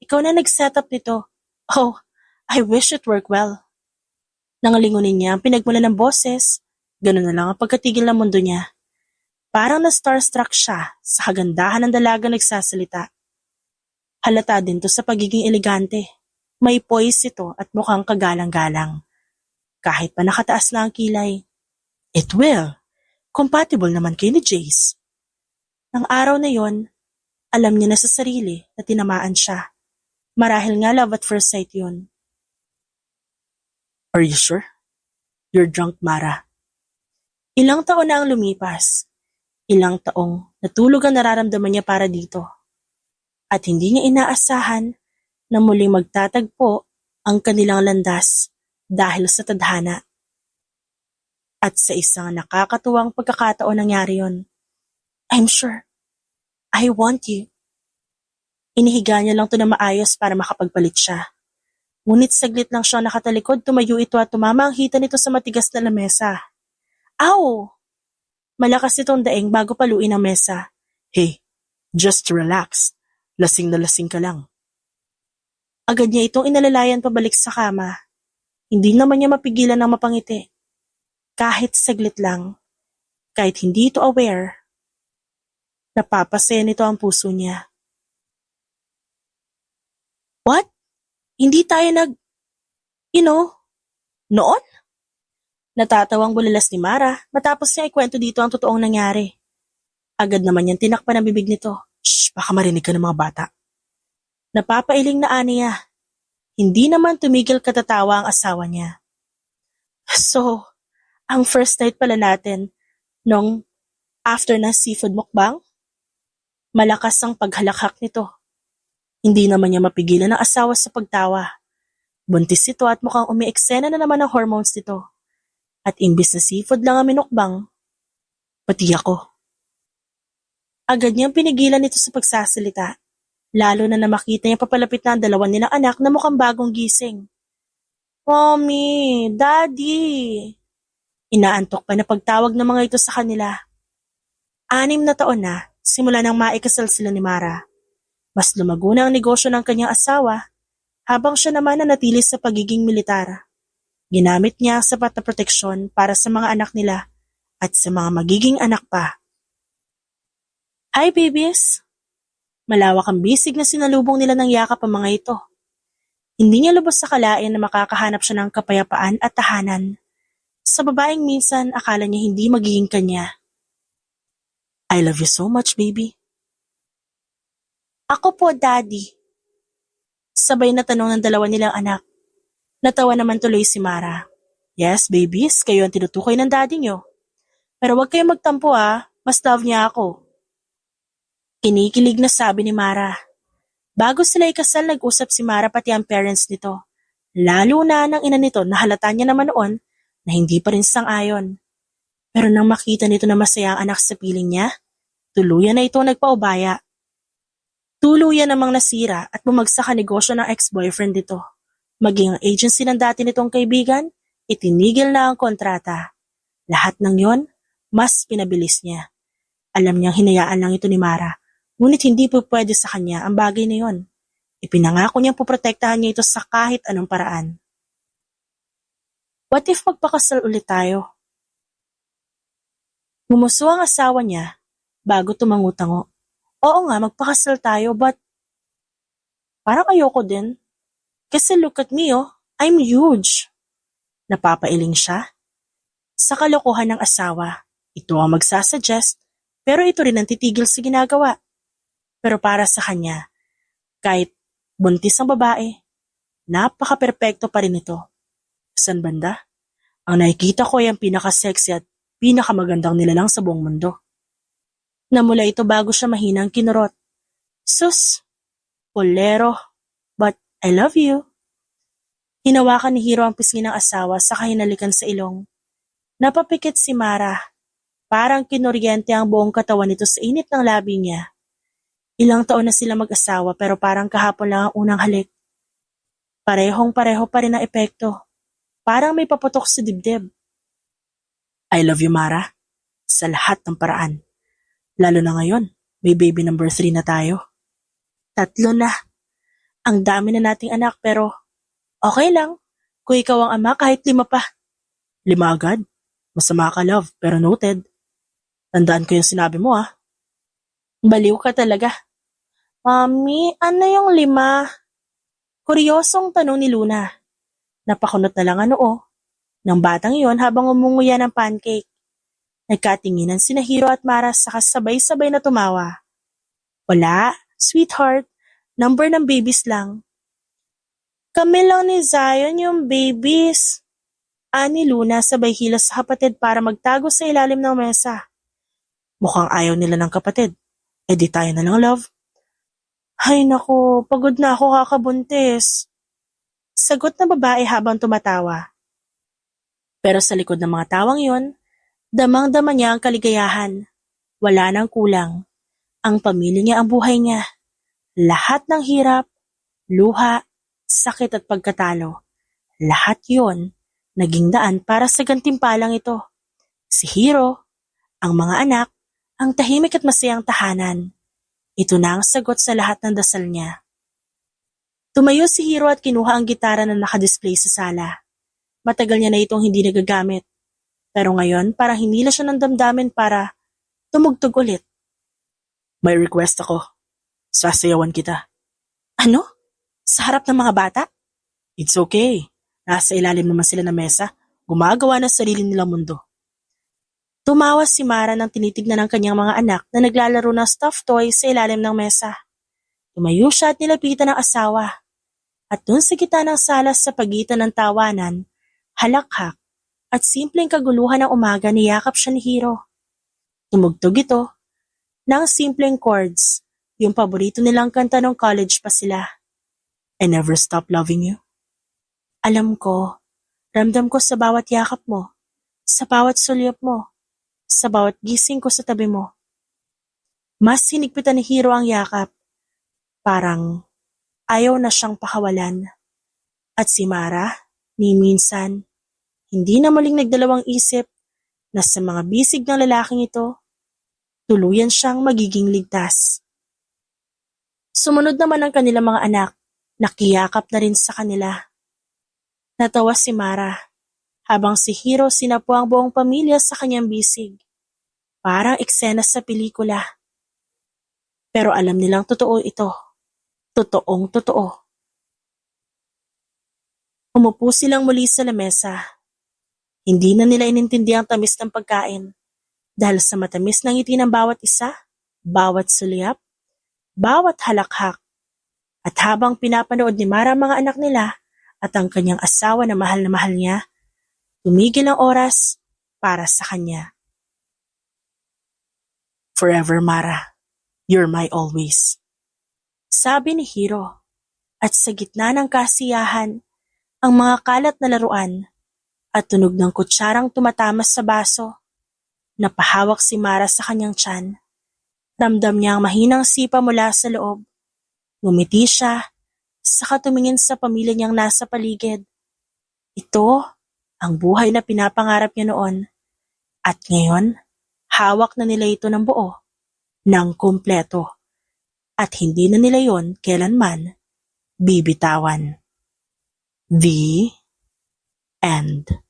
Ikaw na nag-setup nito. Oh, I wish it worked well. Nangalingunin niya ang pinagmula ng boses. Ganun na lang ang pagkatigil ng mundo niya. Parang na-starstruck siya sa kagandahan ng dalagang nagsasalita. Halata din to sa pagiging elegante. May poise ito at mukhang kagalang-galang. Kahit pa nakataas na ang kilay. It will. Compatible naman kay ni Jace. Nang araw na yon, alam niya na sa sarili na tinamaan siya. Marahil nga love at first sight yun. Are you sure? You're drunk, Mara. Ilang taon na ang lumipas. Ilang taong natulog ang nararamdaman niya para dito. At hindi niya inaasahan na muling magtatagpo ang kanilang landas dahil sa tadhana. At sa isang nakakatuwang pagkakataon nangyari yon. I'm sure. I want you. Inihiga niya lang to na maayos para makapagpalit siya. Ngunit saglit lang siya nakatalikod, tumayo ito at tumama ang hita nito sa matigas na lamesa. Ow! Malakas itong daing bago paluin ang mesa. Hey, just relax. Lasing na lasing ka lang. Agad niya itong inalalayan pabalik sa kama. Hindi naman niya mapigilan ng mapangiti. Kahit saglit lang. Kahit hindi ito aware. Napapasaya nito ang puso niya. What? Hindi tayo noon? Natatawang bulalas ni Mara matapos niya ikwento dito ang totoong nangyari. Agad naman niyang tinakpan ang bibig nito. Shh, baka marinig ka ng mga bata. Napapailing na aniya. Hindi naman tumigil katatawa ang asawa niya. So, ang first night pala natin nung after na seafood mukbang? Malakas ang paghalakhak nito. Hindi naman niya mapigilan ang asawa sa pagtawa. Buntis ito at mukhang umi-eksena na naman ang hormones nito. At imbis na seafood lang ang minukbang, pati ako. Agad niyang pinigilan ito sa pagsasalita, lalo na makita niya papalapit na ang dalawa nilang anak na mukhang bagong gising. Mommy, Daddy! Inaantok pa na pagtawag ng mga ito sa kanila. 6 na taon na, simula nang maikasal sila ni Mara. Mas lumago na ang negosyo ng kanyang asawa, habang siya naman nanatili sa pagiging militar. Ginamit niya ang sapat na proteksyon para sa mga anak nila at sa mga magiging anak pa. Hi babies! Malawak ang bisig na sinalubong nila ng yakap ang mga ito. Hindi niya lubos sa kalain na makakahanap siya ng kapayapaan at tahanan. Sa babaeng minsan akala niya hindi magiging kanya. I love you so much, baby. Ako po, Daddy. Sabay na tanong ng dalawa nilang anak. Natawa naman tuloy si Mara. Yes, babies, kayo ang tinutukoy ng daddy nyo. Pero huwag kayong magtampo mas love niya ako. Kinikilig na sabi ni Mara. Bago sila ikasal, nag-usap si Mara pati ang parents nito. Lalo na ng ina nito na halata niya naman noon na hindi pa rin sang-ayon. Pero nang makita nito na masaya ang anak sa piling niya, tuluyan na ito nagpaubaya. Tuluyan namang nasira at bumagsak ang negosyo ng ex-boyfriend nito. Maging ang agency ng dati nitong kaibigan, itinigil na ang kontrata. Lahat ng yon, mas pinabilis niya. Alam niyang hinayaan lang ito ni Mara, ngunit hindi po pwede sa kanya ang bagay na yon. Ipinangako niyang poprotektahan niya ito sa kahit anong paraan. What if magpakasal ulit tayo? Ngumuso ang asawa niya bago tumangutango. Oo nga, magpakasal tayo, but parang ayoko din. Kasi look at me, I'm huge. Napapailing siya. Sa kalokohan ng asawa, ito ang magsasuggest, pero ito rin ang titigil sa ginagawa. Pero para sa kanya, kahit buntis ang babae, napaka-perpekto pa rin ito. San banda? Ang nakikita ko ay ang pinaka-sexy at pinakamagandang nilalang sa buong mundo. Namula ito bago siya mahinang kinurot. Sus, polero, but I love you. Hinawakan ni Hiro ang pisngi ng asawa sa kahinalikan sa ilong. Napapikit si Mara. Parang kinuryente ang buong katawan nito sa init ng labi niya. Ilang taon na sila mag-asawa pero parang kahapon lang ang unang halik. Parehong-pareho pa rin ang epekto. Parang may paputok sa dibdib. I love you, Mara. Sa lahat ng paraan. Lalo na ngayon, may baby number 3 na tayo. 3 na. Ang dami na nating anak pero okay lang. Kung ikaw ang ama kahit 5 pa. 5 agad? Masama ka, love, pero noted. Tandaan ko yung sinabi mo, ah. Baliw ka talaga. Mami, ano yung 5? Kuryosong tanong ni Luna. Napakunot na lang ano ng batang iyon habang umunguya ng pancake. Nagkatinginan sina Hiro at Mara saka sabay-sabay na tumawa. Wala, sweetheart. Number ng babies lang. Kami lang ni Zion yung babies. Ani Luna sabay hilas sa kapatid para magtago sa ilalim ng mesa. Mukhang ayaw nila ng kapatid. Eh di tayo na lang, love. Ay naku, pagod na ako kakabuntis. Sagot ng babae habang tumatawa. Pero sa likod ng mga tawang yon, damang-dama niya ang kaligayahan. Wala nang kulang. Ang pamilya niya ang buhay niya. Lahat ng hirap, luha, sakit at pagkatalo. Lahat yon naging daan para sa gantimpalang ito. Si Hiro, ang mga anak, ang tahimik at masayang tahanan. Ito na ang sagot sa lahat ng dasal niya. Tumayo si Hiro at kinuha ang gitara na nakadisplay sa sala. Matagal niya na itong hindi nagagamit. Pero ngayon parang hinila siya ng damdamin para tumugtog ulit. May request ako. Sasayawan kita. Ano? Sa harap ng mga bata? It's okay. Nasa ilalim naman sila ng mesa. Gumagawa ng sarili nilang mundo. Tumawa si Mara nang tinitignan ng kanyang mga anak na naglalaro ng stuffed toy sa ilalim ng mesa. Tumayo siya at nilapitan ng asawa. At dun sa gitna ng sala sa pagitan ng tawanan, halakhak at simpleng kaguluhan ng umaga niyakap siya ni Hiro. Tumugtog ito ng simpleng chords, yung paborito nilang kanta nung college pa sila. I never stop loving you. Alam ko, ramdam ko sa bawat yakap mo, sa bawat sulyap mo, sa bawat gising ko sa tabi mo. Mas hinigpitan ni Hiro ang yakap, parang ayaw na siyang pakawalan. At si Mara, ni minsan, hindi na muling nagdalawang isip na sa mga bisig ng lalaking ito, tuluyan siyang magiging ligtas. Sumunod naman ang kanilang mga anak, nakiyakap na rin sa kanila. Natawa si Mara, habang si Hiro sinapo ang buong pamilya sa kanyang bisig. Parang eksena sa pelikula. Pero alam nilang totoo ito. Totoong totoo. Umupo silang muli sa lamesa. Hindi na nila inintindi ang tamis ng pagkain. Dahil sa matamis ng ngiti ng bawat isa, bawat sulyap, bawat halakhak. At habang pinapanood ni Mara ang mga anak nila at ang kanyang asawa na mahal niya, tumigil ang oras para sa kanya. Forever, Mara. You're my always. Sabi ni Hiro, at sa gitna ng kasiyahan, ang mga kalat na laruan at tunog ng kutsarang tumatamas sa baso, napahawak si Mara sa kanyang tiyan. Ramdam niya ang mahinang sipa mula sa loob. Ngumiti siya, saka tumingin sa pamilya niyang nasa paligid. Ito, ang buhay na pinapangarap niya noon. At ngayon, hawak na nila ito ng buo, ng kumpleto. At hindi na nila yon kailanman bibitawan. The end.